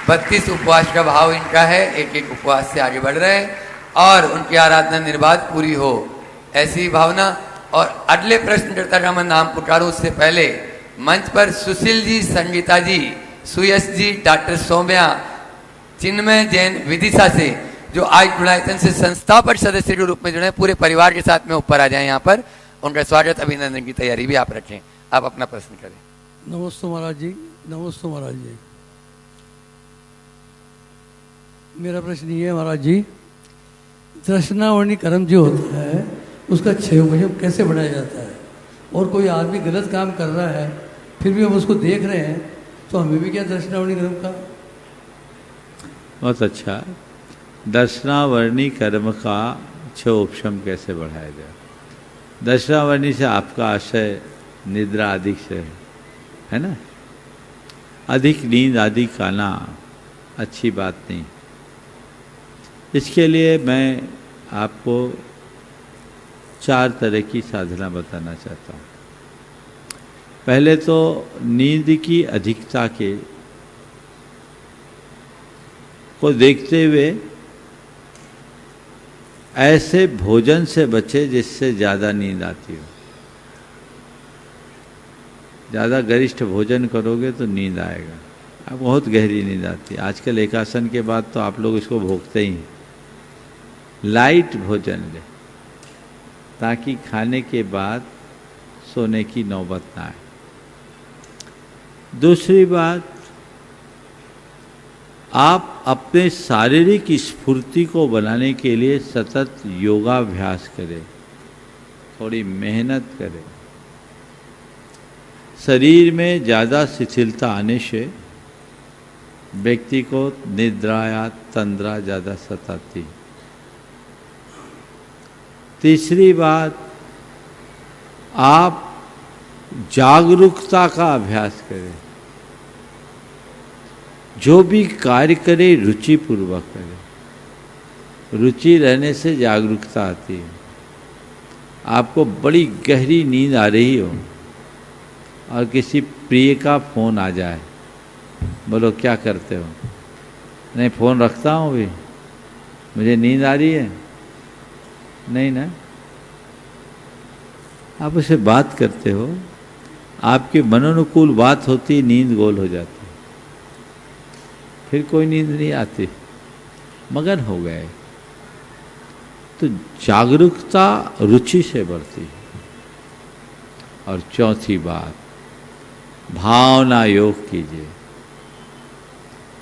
32 उपवास का भाव इनका है, एक एक उपवास से आगे बढ़ रहे हैं और उनकी आराधना निर्बाध पूरी हो, ऐसी भावना। और अगले प्रश्नकर्ता का मैं नाम पुकारूं उससे पहले मंच पर सुशील जी, संगीता जी, सुयश जी, डॉक्टर सौम्या, चिन्मय जैन विदिशा से, जो आज गुणायतन से संस्थापक सदस्य के रूप में जुड़े, पूरे परिवार के साथ में ऊपर आ जाए। यहाँ पर उनका स्वागत, अभिनंदन की तैयारी भी आप रखें। आप अपना प्रश्न करें। नमस्ते महाराज जी। नमस्ते महाराज जी। मेरा प्रश्न ये है महाराज जी, दर्शनावरणी कर्म जो होता है उसका क्षय कैसे बढ़ाया जाता है? और कोई आदमी गलत काम कर रहा है फिर भी हम उसको देख रहे हैं, तो हमें भी क्या दर्शनावरणी कर्म का? बहुत अच्छा। दर्शनावरणी कर्म का क्षयोपशम कैसे बढ़ाया जाए? दर्शनावरणी से आपका आशय निद्रा आदि से है ना? अधिक नींद आदि खाना अच्छी बात नहीं। इसके लिए मैं आपको 4 तरह की साधना बताना चाहता हूँ। पहले तो नींद की अधिकता को देखते हुए ऐसे भोजन से बचे जिससे ज़्यादा नींद आती हो। ज़्यादा गरिष्ठ भोजन करोगे तो नींद आएगा, अब बहुत गहरी नींद आती है। आजकल एकासन के बाद तो आप लोग इसको भोगते ही हैं। लाइट भोजन ले ताकि खाने के बाद सोने की नौबत ना आए। दूसरी बात, आप अपने शारीरिक स्फूर्ति को बनाने के लिए सतत योगाभ्यास करें, थोड़ी मेहनत करें। शरीर में ज़्यादा शिथिलता आने से व्यक्ति को निद्रा या तंद्रा ज़्यादा सताती। तीसरी बात, आप जागरूकता का अभ्यास करें। जो भी कार्य करें रुचिपूर्वक करें। रुचि रहने से जागरूकता आती है। आपको बड़ी गहरी नींद आ रही हो और किसी प्रिय का फ़ोन आ जाए, बोलो क्या करते हो? नहीं, फ़ोन रखता हूँ अभी, मुझे नींद आ रही है। नहीं ना, आप उससे बात करते हो, आपकी मनोनुकूल बात होती, नींद गोल हो जाती, फिर कोई नींद नहीं आती, मगन हो गए। तो जागरूकता रुचि से बढ़ती है। और चौथी बात, भावना योग कीजिए।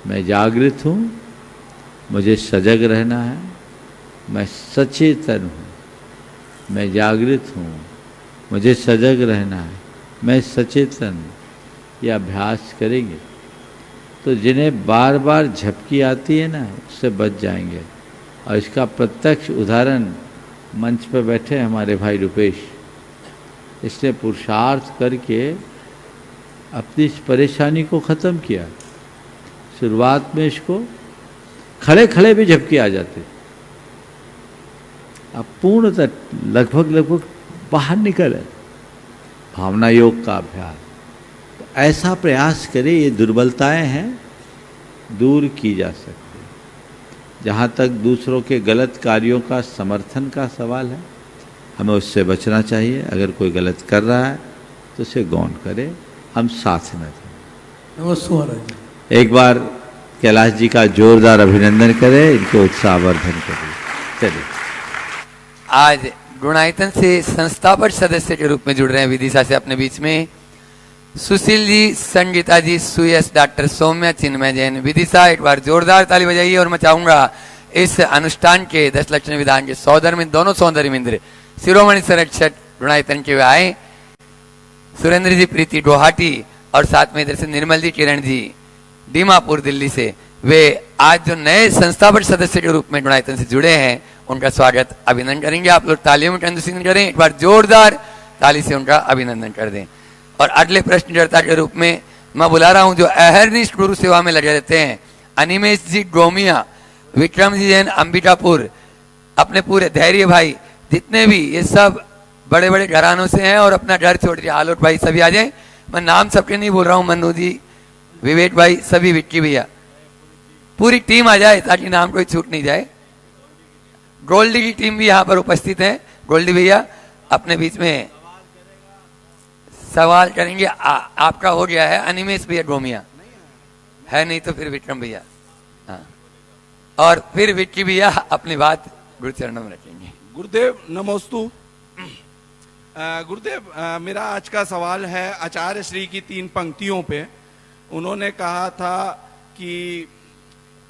मैं जागृत हूँ, मुझे सजग रहना है, मैं सचेतन हूँ। मैं जागृत हूँ, मुझे सजग रहना है, मैं सचेतन हूँ। ये अभ्यास करेंगे तो जिन्हें बार बार झपकी आती है ना, उससे बच जाएंगे। और इसका प्रत्यक्ष उदाहरण मंच पर बैठे हमारे भाई रुपेश, इसने पुरुषार्थ करके अपनी इस परेशानी को ख़त्म किया। शुरुआत में इसको खड़े खड़े भी झपकी आ जाती, अब पूर्णतः लगभग बाहर निकले। भावना योग का अभ्यास, तो ऐसा प्रयास करें, ये दुर्बलताएं हैं, दूर की जा सकती है। जहाँ तक दूसरों के गलत कार्यों का समर्थन का सवाल है, हमें उससे बचना चाहिए। अगर कोई गलत कर रहा है तो उसे गौण करे, हम साथ में दें। नमस्ते महाराज। एक बार कैलाश जी का जोरदार अभिनंदन करें, इनके उत्साहवर्धन करें। चलिए, आज गुणायतन से संस्थापक सदस्य के रूप में जुड़ रहे हैं विदिशा से अपने बीच में सुशील जी, संगीता जी, सुयश, डॉक्टर सौम्या, चिन्मय जैन। विदिशा, एक बार जोरदार ताली बजाइए। और मैं चाहूंगा इस अनुष्ठान के 10 लक्षण विधान के सौंदर्य, दोनों सौंदर्यमिंद्र शिरोमणि संरक्षक गुणायतन के आए, सुरेंद्र जी, प्रीति गुवाहाटी, और साथ में इधर से निर्मल जी, किरण जी दीमापुर दिल्ली से। वे आज जो नए संस्थापक सदस्य के रूप में गुणायतन से जुड़े हैं, उनका स्वागत अभिनंदन करेंगे। आप लोग तालियों में कंजूसी करें, एक बार जोरदार ताली से उनका अभिनंदन कर दें। और अगले प्रश्नकर्ता के रूप में मैं बुला रहा हूं जो अहरनिष्ठ गुरु सेवा में लगे रहते हैं, अनिमेश जी गोमिया, विक्रम जी जैन अंबिकापुर, अपने पूरे धैर्य भाई, जितने भी ये सब बड़े बड़े घरानों से हैं और अपना घर छोड़ के, आलोक भाई सभी आ जाए। मैं नाम सबके नहीं बोल रहा हूँ, मन्नू जी, विवेक भाई, सभी, विक्की भैया, पूरी टीम आ जाए ताकि नाम कोई छूट नहीं जाए। गोल्डी की टीम भी यहाँ पर उपस्थित है। गोल्डी भैया अपने बीच में सवाल करेंगे। आपका हो गया है, अनिमेश भैया गोमिया है, नहीं तो फिर विक्रम भैया, हाँ, और फिर विक्की भैया अपनी बात गुरु चरणों में रखेंगे। गुरुदेव नमोस्तु। गुरुदेव, मेरा आज का सवाल है आचार्य श्री की 3 पंक्तियों पे। उन्होंने कहा था कि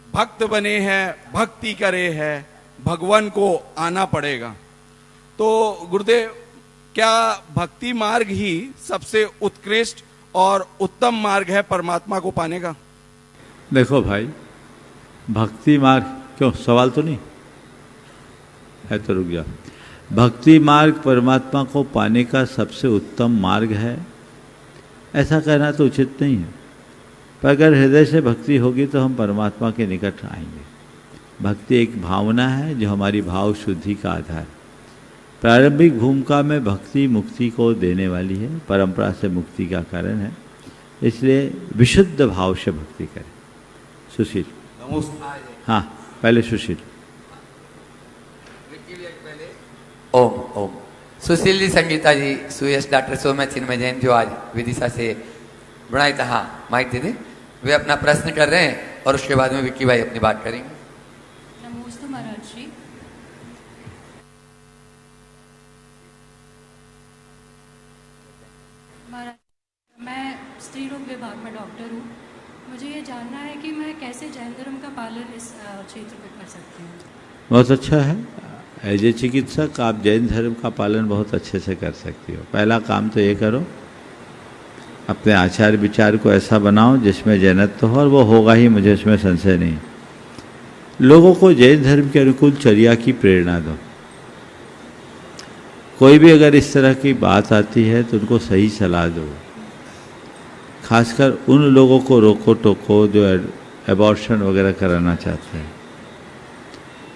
भक्त बने हैं, भक्ति करे है, भगवान को आना पड़ेगा। तो गुरुदेव, क्या भक्ति मार्ग ही सबसे उत्कृष्ट और उत्तम मार्ग है परमात्मा को पाने का? देखो भाई, भक्ति मार्ग, क्यों सवाल तो नहीं है तो रुक जा। भक्ति मार्ग परमात्मा को पाने का सबसे उत्तम मार्ग है, ऐसा कहना तो उचित नहीं है। पर अगर हृदय से भक्ति होगी तो हम परमात्मा के निकट आएंगे। भक्ति एक भावना है जो हमारी भाव शुद्धि का आधार है। प्रारंभिक भूमिका में भक्ति मुक्ति को देने वाली है, परंपरा से मुक्ति का कारण है, इसलिए विशुद्ध भाव से भक्ति करें। सुशील, हाँ पहले सुशील। ओम ओम। सुशील जी, संगीता जी, सुयश, डॉक्टर सौम्या, चिन्मय जैन जो आज विदिशा से बनाई था, हाँ माइक दे दे, वे अपना प्रश्न कर रहे हैं और उसके बाद में विक्की भाई अपनी बात करेंगे। नमोस्तु महाराज जी। महाराज, मैं स्त्री रोग विभाग में डॉक्टर हूँ। मुझे ये जानना है कि मैं कैसे जैन धर्म का पालन इस क्षेत्र में कर सकती हूँ। बहुत अच्छा है। एज ए चिकित्सक आप जैन धर्म का पालन बहुत अच्छे से कर सकती हो। पहला काम तो ये करो अपने आचार विचार को ऐसा बनाओ जिसमें जैनत्व हो, और वो होगा ही, मुझे उसमें संशय नहीं। लोगों को जैन धर्म के अनुकूल चर्या की प्रेरणा दो। कोई भी अगर इस तरह की बात आती है तो उनको सही सलाह दो। खासकर उन लोगों को रोको टोको जो एबॉर्शन वगैरह कराना चाहते हैं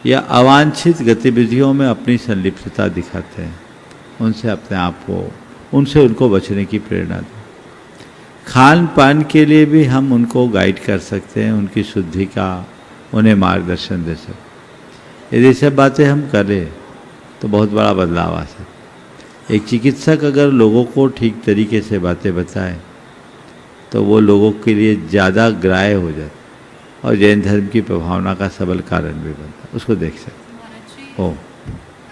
या अवांछित गतिविधियों में अपनी संलिप्तता दिखाते हैं, उनसे अपने आप को, उनसे उनको बचने की प्रेरणा दो। खान पान के लिए भी हम उनको गाइड कर सकते हैं, उनकी शुद्धि का उन्हें मार्गदर्शन दे सकते। यदि सब बातें हम करें तो बहुत बड़ा बदलाव आ सकता। एक चिकित्सक अगर लोगों को ठीक तरीके से बातें बताए तो वो लोगों के लिए ज़्यादा ग्राह्य हो जाता और जैन धर्म की प्रभावना का सबल कारण भी बनता। उसको देख सकते हो।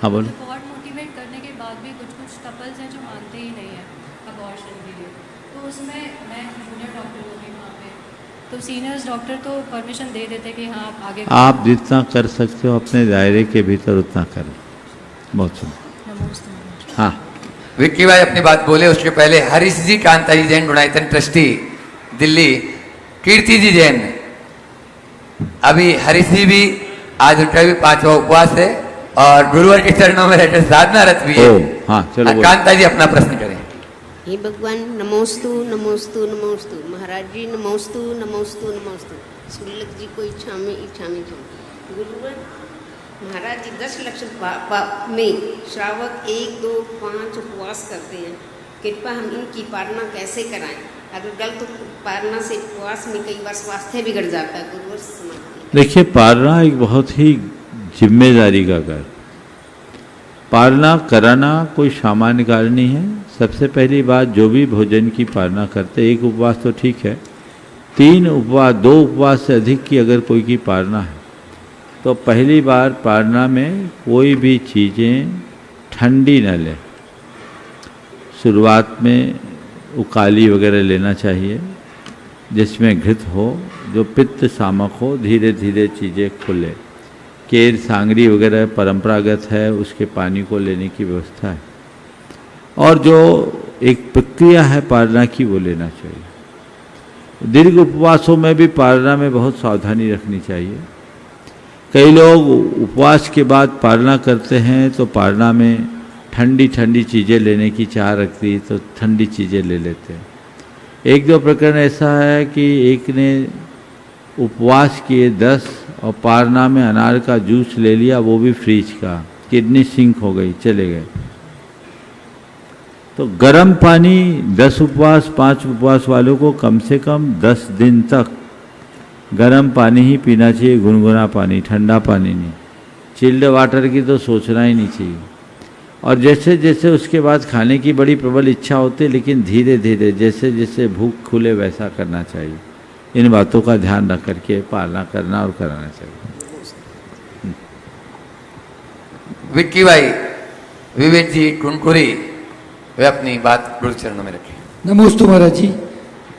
हाँ बोलो। बहुत मोटिवेट करने के बाद भी कुछ कपल्स हैं जो मानते ही नहीं है अबॉर्शन के लिए, तो उसमें मैं जूनियर डॉक्टर हूँ वहाँ पे, तो सीनियर्स डॉक्टर तो परमिशन दे देते कि हाँ आप आगे आप जितना कर सकते हो अपने दायरे के भीतर उतना करो। बहुत सुंदर। हाँ विक्की भाई अपनी बात बोले उसके पहले हरीश जी कांता जी जैन गुणायतन ट्रस्टी दिल्ली, कीर्ति जी जैन, अभी हरीश जी भी आज उनका भी 5वां उपवास है और गुरुवर के चरणों में रहकर साधना रत भी है। हाँ चलो कांता जी अपना प्रश्न करें। हे भगवान नमोस्तु नमोस्तु नमोस्तु, महाराज जी नमोस्तु नमोस्तु नमोस्तु, शुल्लक जी को इच्छा में गुरुवर महाराज जी 10 लक्ष्य में श्रावक 1, 2, 5 उपवास करते हैं, कृपया हम इनकी पालना कैसे कराएं? अगर गलत पालना से उपवास में कई बार स्वास्थ्य बिगड़ जाता है। गुरुवर समाधान। देखिए, पालना एक बहुत ही जिम्मेदारी का कार्य। पालना कराना कोई सामान्य कार्य नहीं है। सबसे पहली बात, जो भी भोजन की पालना करते, एक उपवास तो ठीक है, 3 उपवास 2 उपवास से अधिक की अगर कोई की पालना है तो पहली बार पालना में कोई भी चीज़ें ठंडी न लें। शुरुआत में उकाली वगैरह लेना चाहिए जिसमें घृत हो, जो पित्त सामक हो। धीरे धीरे चीज़ें खुले। केर सांगरी वगैरह परंपरागत है, उसके पानी को लेने की व्यवस्था है। और जो एक प्रक्रिया है पालना की, वो लेना चाहिए। दीर्घ उपवासों में भी पालना में बहुत सावधानी रखनी चाहिए। कई लोग उपवास के बाद पालना करते हैं तो पालना में ठंडी ठंडी चीज़ें लेने की चाह रखती तो ठंडी चीज़ें ले लेते हैं। 1-2 प्रकरण ऐसा है कि एक ने उपवास किए 10 और पालना में अनार का जूस ले लिया, वो भी फ्रिज का, किडनी सिंक हो गई, चले गए। तो गर्म पानी 10 उपवास 5 उपवास वालों को कम से कम 10 दिन तक गर्म पानी ही पीना चाहिए, गुनगुना पानी, ठंडा पानी नहीं। चिल्ड वाटर की तो सोचना ही नहीं चाहिए। और जैसे जैसे उसके बाद खाने की बड़ी प्रबल इच्छा होती है, लेकिन धीरे धीरे जैसे जैसे भूख खुले वैसा करना चाहिए। इन बातों का ध्यान रख करके पालना करना और कराना चाहिए। विक्की भाई विवेक जी कुनकुरी वे अपनी बात गुरु चरणों में रखें। नमोस्तु महाराज जी।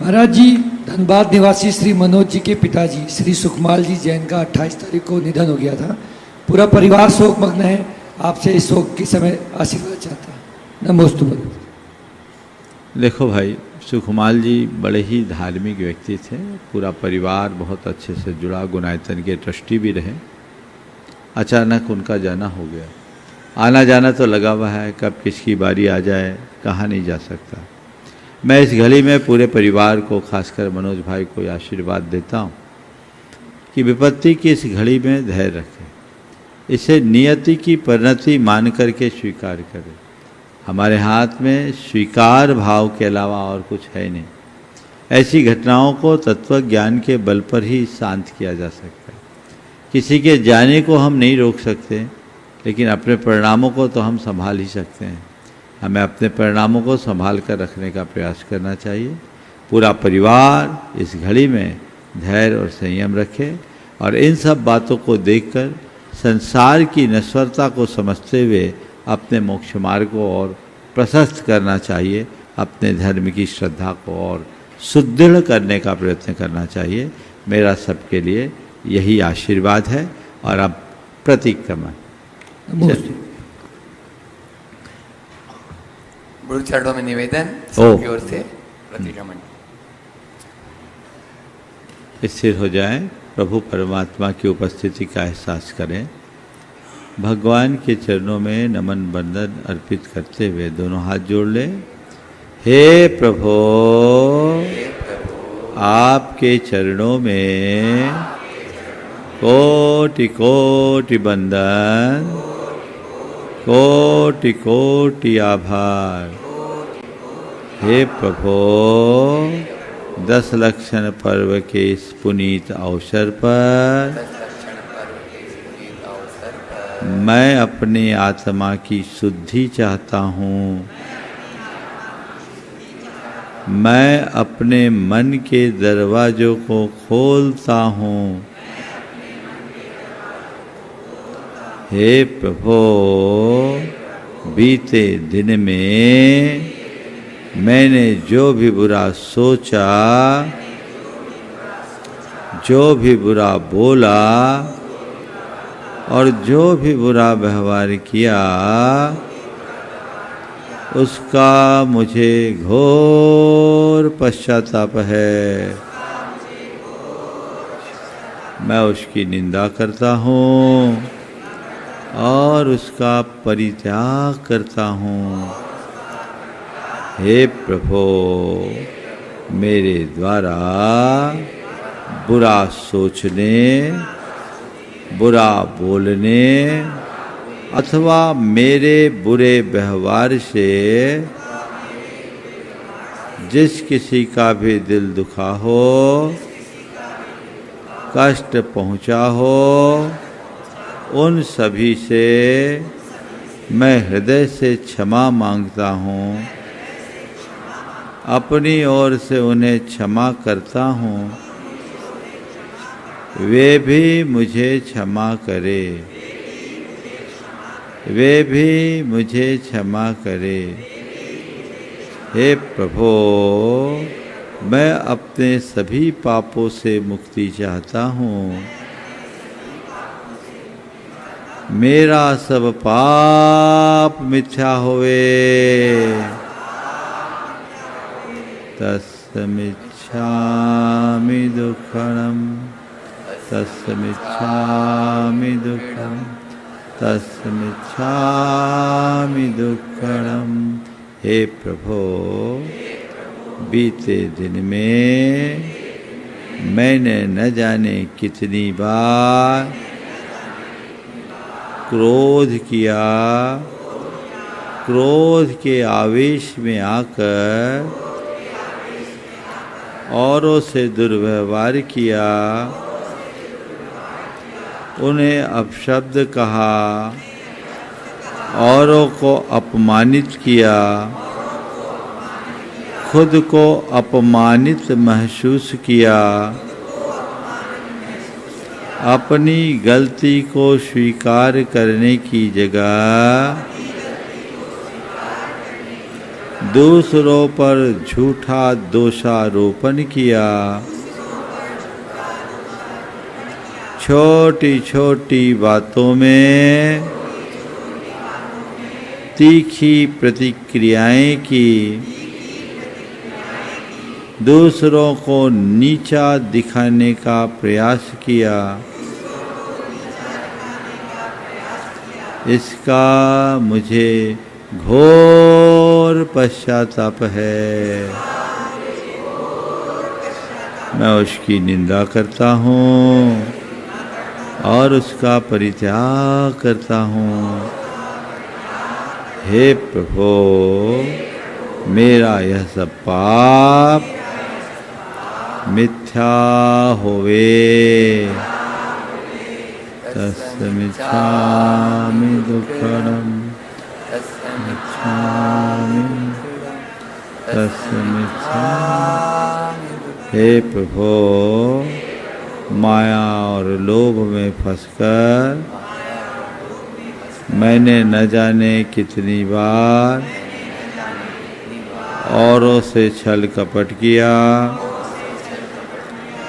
महाराज जी, धनबाद निवासी श्री मनोज जी के पिताजी श्री सुखमाल जी जैन का 28 तारीख को निधन हो गया था। पूरा परिवार शोकमग्न है। आपसे इस शोक के समय आशीर्वाद चाहता है। नमोस्तु। देखो भाई, सुखमाल जी बड़े ही धार्मिक व्यक्ति थे। पूरा परिवार बहुत अच्छे से जुड़ा, गुणायतन के ट्रस्टी भी रहे। अचानक उनका जाना हो गया। आना जाना तो लगा हुआ है, कब किसकी बारी आ जाए कहा नहीं जा सकता। मैं इस घड़ी में पूरे परिवार को, खासकर मनोज भाई को आशीर्वाद देता हूँ कि विपत्ति की इस घड़ी में धैर्य रखें, इसे नियति की परिणति मान करके स्वीकार करें। हमारे हाथ में स्वीकार भाव के अलावा और कुछ है नहीं। ऐसी घटनाओं को तत्व ज्ञान के बल पर ही शांत किया जा सकता है। किसी के जाने को हम नहीं रोक सकते, लेकिन अपने परिणामों को तो हम संभाल ही सकते हैं। हमें अपने परिणामों को संभाल कर रखने का प्रयास करना चाहिए। पूरा परिवार इस घड़ी में धैर्य और संयम रखे और इन सब बातों को देखकर संसार की नश्वरता को समझते हुए अपने मोक्ष मार्ग को और प्रशस्त करना चाहिए। अपने धर्म की श्रद्धा को और सुदृढ़ करने का प्रयत्न करना चाहिए। मेरा सबके लिए यही आशीर्वाद है। और अब प्रतिक्रमण गुरु चरणों में निवेदन सबकी ओर से प्रतिक्रमण। स्थिर हो जाएं, प्रभु परमात्मा की उपस्थिति का एहसास करें। भगवान के चरणों में नमन वंदन अर्पित करते हुए दोनों हाथ जोड़ लें। हे प्रभु, आपके चरणों में कोटि कोटि वंदन, कोटि कोटि आभार। हे प्रभु, 10 लक्षण पर्व के इस पुनीत अवसर पर मैं अपने आत्मा की शुद्धि चाहता हूँ। मैं अपने मन के दरवाजों को खोलता हूँ। हे प्रभु, बीते दिन में मैंने जो भी बुरा सोचा, जो भी बुरा बोला और जो भी बुरा व्यवहार किया, उसका मुझे घोर पश्चाताप है। मैं उसकी निंदा करता हूँ और उसका परित्याग करता हूँ। हे प्रभु, मेरे द्वारा बुरा सोचने, बुरा बोलने अथवा मेरे बुरे व्यवहार से जिस किसी का भी दिल दुखा हो, कष्ट पहुंचा हो, उन सभी से मैं हृदय से क्षमा मांगता हूँ। अपनी ओर से उन्हें क्षमा करता हूँ। वे भी मुझे क्षमा करे, वे भी मुझे क्षमा करे। हे प्रभु, मैं अपने सभी पापों से मुक्ति चाहता हूँ। मेरा सब पाप मिथ्या होवे। तस्मिच्छामि दुःखम्, तस्मिच्छामि दुःखम्, तस्मिच्छामि दुःखम्। हे प्रभु, बीते दिन में मैंने न जाने कितनी बार क्रोध किया, क्रोध के आवेश में आकर औरों से दुर्व्यवहार किया, उन्हें अपशब्द कहा, औरों को अपमानित किया, खुद को अपमानित महसूस किया, अपनी गलती को स्वीकार करने की जगह दूसरों पर झूठा दोषारोपण किया। छोटी छोटी बातों में तीखी प्रतिक्रियाएं की, दूसरों को नीचा दिखाने का प्रयास किया। इसका मुझे घोर पश्चाताप है। मैं उसकी निंदा करता हूँ और उसका परित्याग करता हूँ। हे प्रभु, मेरा यह सब पाप मिथ्या होवे। तस्मिच्छामि दुःखम्, हे प्रभु, माया और लोभ में फंसकर मैंने न जाने कितनी बार औरों से छल कपट किया,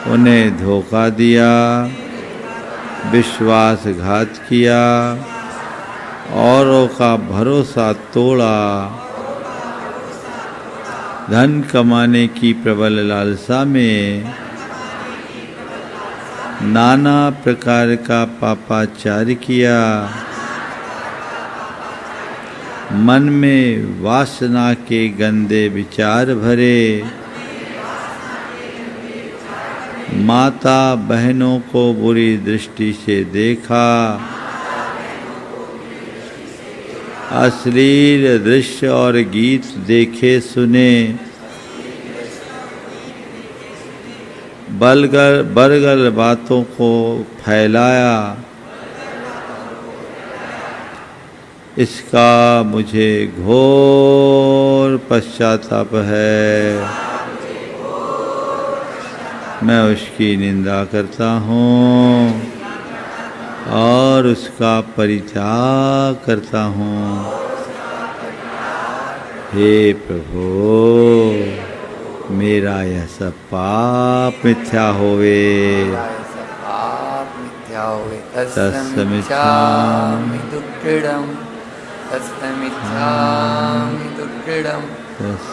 उन्हें धोखा दिया, विश्वासघात किया, औरों का भरोसा तोड़ा, धन कमाने की प्रबल लालसा में नाना प्रकार का पापाचार किया, मन में वासना के गंदे विचार भरे, माता बहनों को बुरी दृष्टि से देखा, अश्लील दृश्य और गीत देखे सुने, बलगल बातों को फैलाया, इसका मुझे घोर पश्चाताप है। मैं उसकी निंदा करता हूँ और उसका परित्याग करता हूँ। हे प्रभु, मेरा यह सब पाप मिथ्या होवे। तस्मिच्छामि दुक्खिडं, तस्मिच्छामि दुक्खिडं,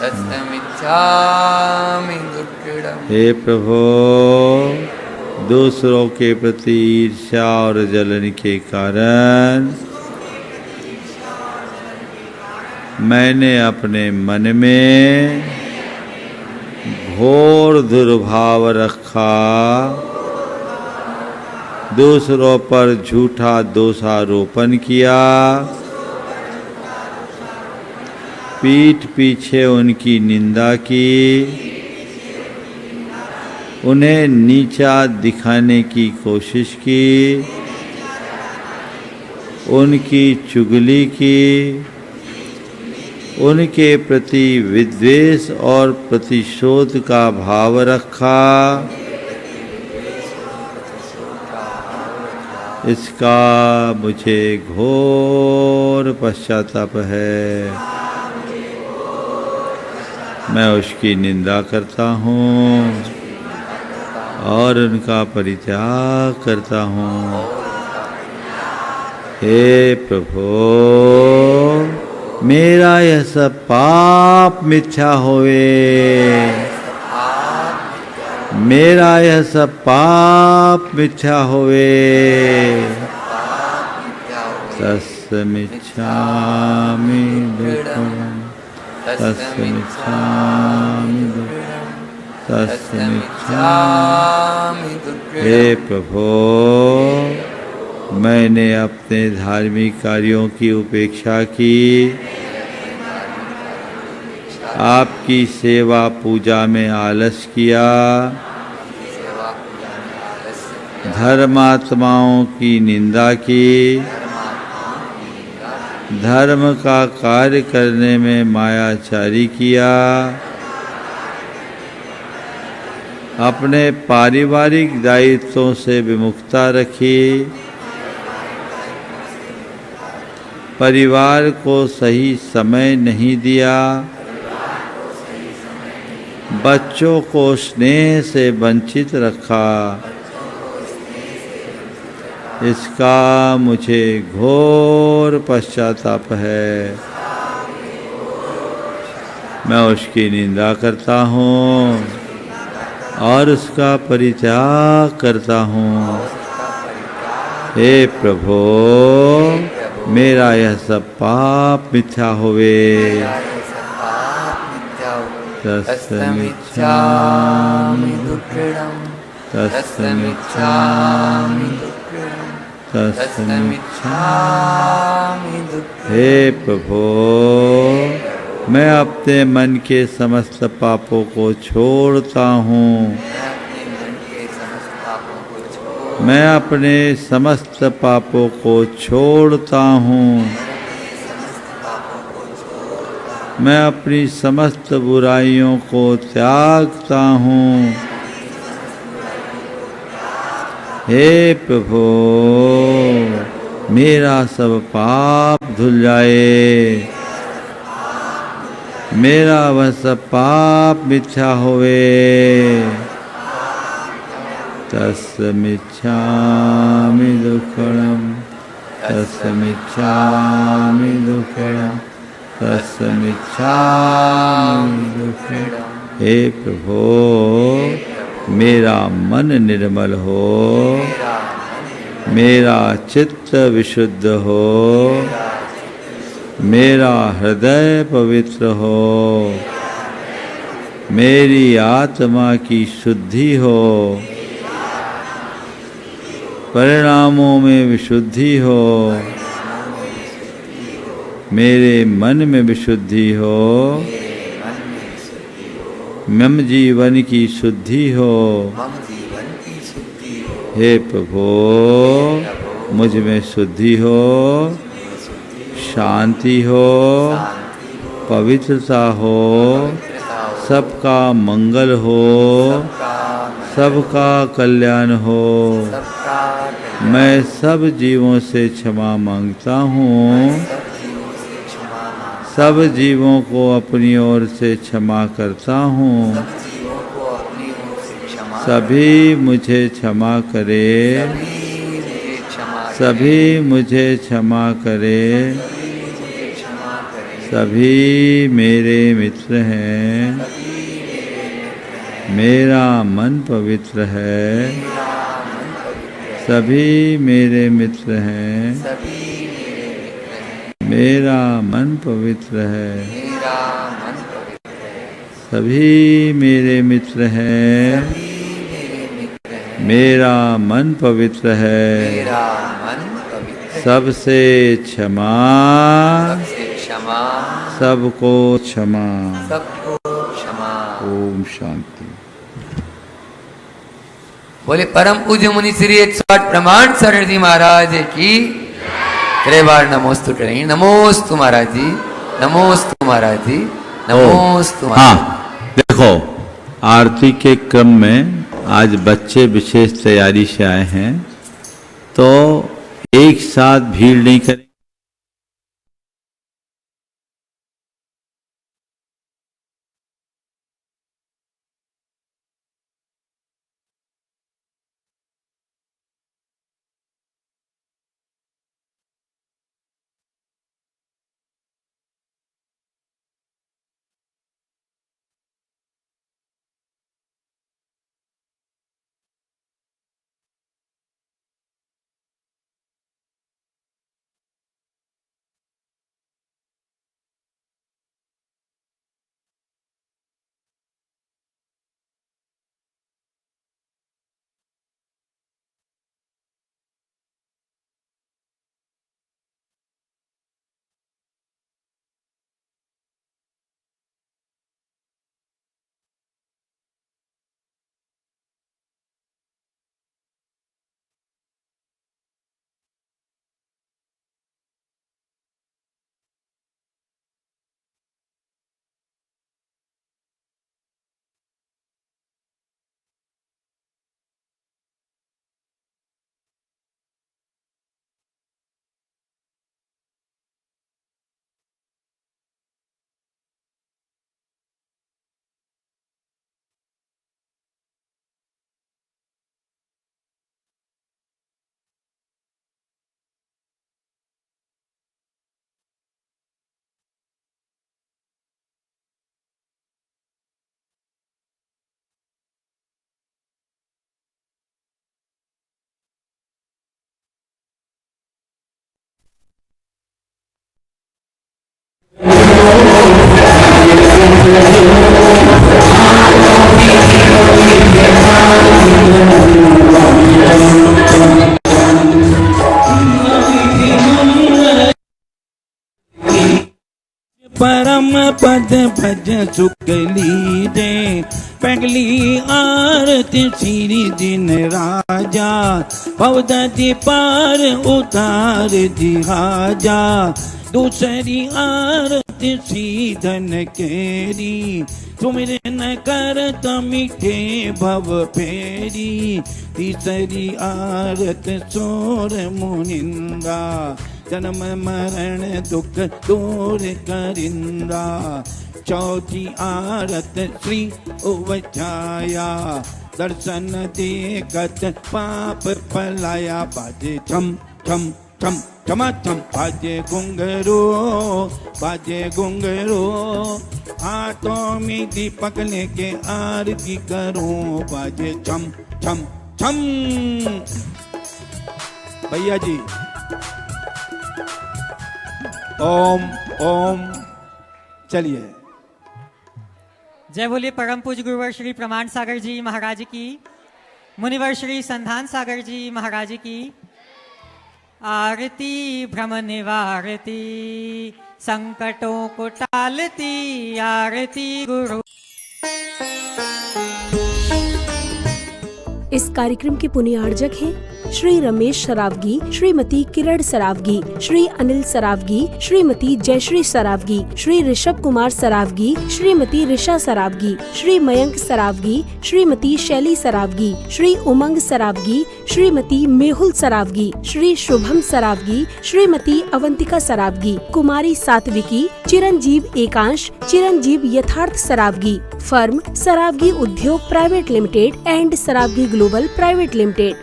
तस्मिच्छामि दुक्खिडं। हे प्रभु, दूसरों के प्रति ईर्ष्या और जलन के कारण मैंने अपने मन में घोर दुर्भाव रखा, दूसरों पर झूठा दोषारोपण किया, पीठ पीछे उनकी निंदा की, उन्हें नीचा दिखाने की कोशिश की, उनकी चुगली की, उनके प्रति विद्वेष और प्रतिशोध का भाव रखा। इसका मुझे घोर पश्चाताप है। मैं उसकी निंदा करता हूँ और उनका परित्याग करता हूँ। हे प्रभु, मेरा यह सब पाप मिथ्या होवे। मेरा यह सब पाप मिथ्या होवे। तस्मिच्छामि दुक्खिडं, तस्मिच्छामि दुक्खिडं, तस्मिच्छामि दुक्खिडं। हे प्रभु, मैंने अपने धार्मिक कार्यों की उपेक्षा की, आपकी सेवा पूजा में आलस किया, धर्मात्माओं की निंदा की, धर्म का कार्य करने में मायाचारी किया, अपने पारिवारिक दायित्वों से विमुखता रखी, परिवार को सही समय नहीं दिया, बच्चों को स्नेह से वंचित रखा। इसका मुझे घोर पश्चाताप है। मैं उसकी निंदा करता हूँ और उसका परित्याग करता हूँ। हे प्रभु, मेरा यह सब पाप मिथ्या होवे। तस्मिच्छामि दुक्खिडं, तस्मिच्छामि दुक्खिडं, तस्मिच्छामि दुक्खिडं। हे प्रभु, मैं अपने मन के समस्त पापों को छोड़ता हूँ। मैं अपने समस्त पापों को छोड़ता हूँ। मैं अपनी समस्त बुराइयों को त्यागता हूँ। हे प्रभु, मेरा सब पाप धुल जाए। मेरा वह सब पाप मिथ्या होवे। तस्मिच्छामि दुक्खिडं, तस्मिच्छामि दुक्खिडं, तस्मिच्छामि दुक्खिडं। हे प्रभो मेरा मन निर्मल हो, मेरा चित्त विशुद्ध हो, मेरा हृदय पवित्र हो, मेरी आत्मा की शुद्धि हो, परिणामों में विशुद्धि हो, मेरे मन में विशुद्धि हो, मम जीवन की शुद्धि हो। हे प्रभु मुझ में शुद्धि हो, शांति हो, पवित्रता हो, सबका मंगल हो, सबका कल्याण हो। मैं सब जीवों से क्षमा मांगता हूँ, सब जीवों को अपनी ओर से क्षमा करता हूँ। सभी मुझे क्षमा करे, सभी मुझे क्षमा करे। सभी मेरे मित्र हैं, मेरा मन पवित्र है। सभी मेरे मित्र हैं, मेरा मन पवित्र है। सभी मेरे मित्र हैं, मेरा मन पवित्र है। सबसे क्षमा, सबको क्षमा। ओम शांति। बोले परम पूज्य मुनि श्री 108 प्रमाण सरल जी महाराज की त्रिवार नमोस्तु करेंगे। नमोस्तु महाराज जी, नमोस्तु महाराज जी, नमोस्तु। हाँ देखो, आरती के क्रम में आज बच्चे विशेष तैयारी से आए हैं, तो एक साथ भीड़ नहीं करें। परम पद भज सुख लीजे, पगली आरती श्री दिन राजा, पवदति पार उतार दिहाजा। दूसरी आरती श्री धन केरी, तुमरे न कर तमिके भव फेरी। तीसरी आरत सोर मुनिंदा, जन्म मरण दुख दूर करिंदा। चौथी आरत श्री उवचाया, दर्शन देखत पाप पलाया। बाजे छम छम छम छमा छम बाजे घुंघरू, बाजे घुंघरू, हाथों में दीपक लेके आरती करूं, बाजे छम छम छम। भैया जी ओम ओम। चलिए। जय बोलिए परम पूज्य गुरुवर श्री प्रमाण सागर जी महाराज की, मुनिवर श्री संधान सागर जी महाराज की। आरती भ्रम निवारती, संकटों को टालती, आरती गुरु। इस कार्यक्रम के पुण्यार्जक हैं श्री रमेश सरावगी, श्रीमती किरण सरावगी, श्री अनिल सरावगी, श्रीमती जयश्री सरावगी, श्री ऋषभ कुमार सरावगी, श्रीमती ऋषा सरावगी, श्री मयंक सरावगी, श्रीमती शैली सरावगी, श्री उमंग सरावगी, श्रीमती मेहुल सरावगी, श्री शुभम सरावगी, श्रीमती अवंतिका सरावगी, कुमारी सात्विकी, चिरंजीव एकांश, चिरंजीव यथार्थ Saraogi. Firm Sarawgi Udyog private limited and Sarawgi global private limited.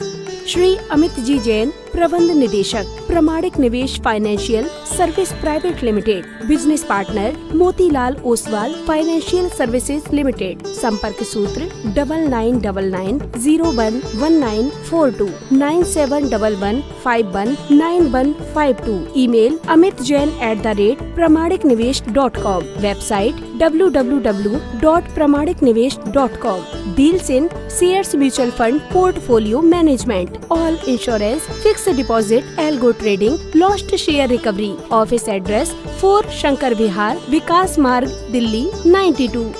Shri Amit ji Jain, प्रबंध निदेशक, Pramanik Nivesh financial service private limited. Business partner Motilal Oswal financial services limited. संपर्क सूत्र 9999011942 9711519152। Email amitjain@pramaniknivesh.com। Website www.pramaniknivesh.com। Deals in shares mutual fund portfolio management, all insurance, fix deposit, algo trading, lost share recovery. Office address 4 Shankar Vihar, Vikas Marg, Delhi 92।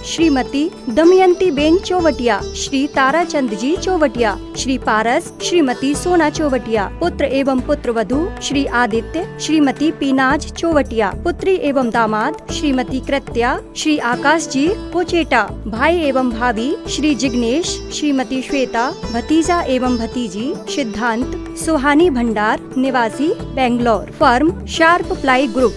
Shrimati Damayanti Ben Chowatia, Shri Tarachand जी चौवटिया, श्री पारस, श्रीमती सोना चौवटिया। पुत्र एवं पुत्र वधू श्री आदित्य, श्रीमती पीनाज चौवटिया। पुत्री एवं दामाद श्रीमती कृत्या, श्री आकाश जी पोचेटा। भाई एवं भाभी श्री जिग्नेश, श्रीमती श्वेता। भतीजा एवं भतीजी सिद्धांत, सुहानी भंडार, निवासी Bangalore. Firm sharp ply group.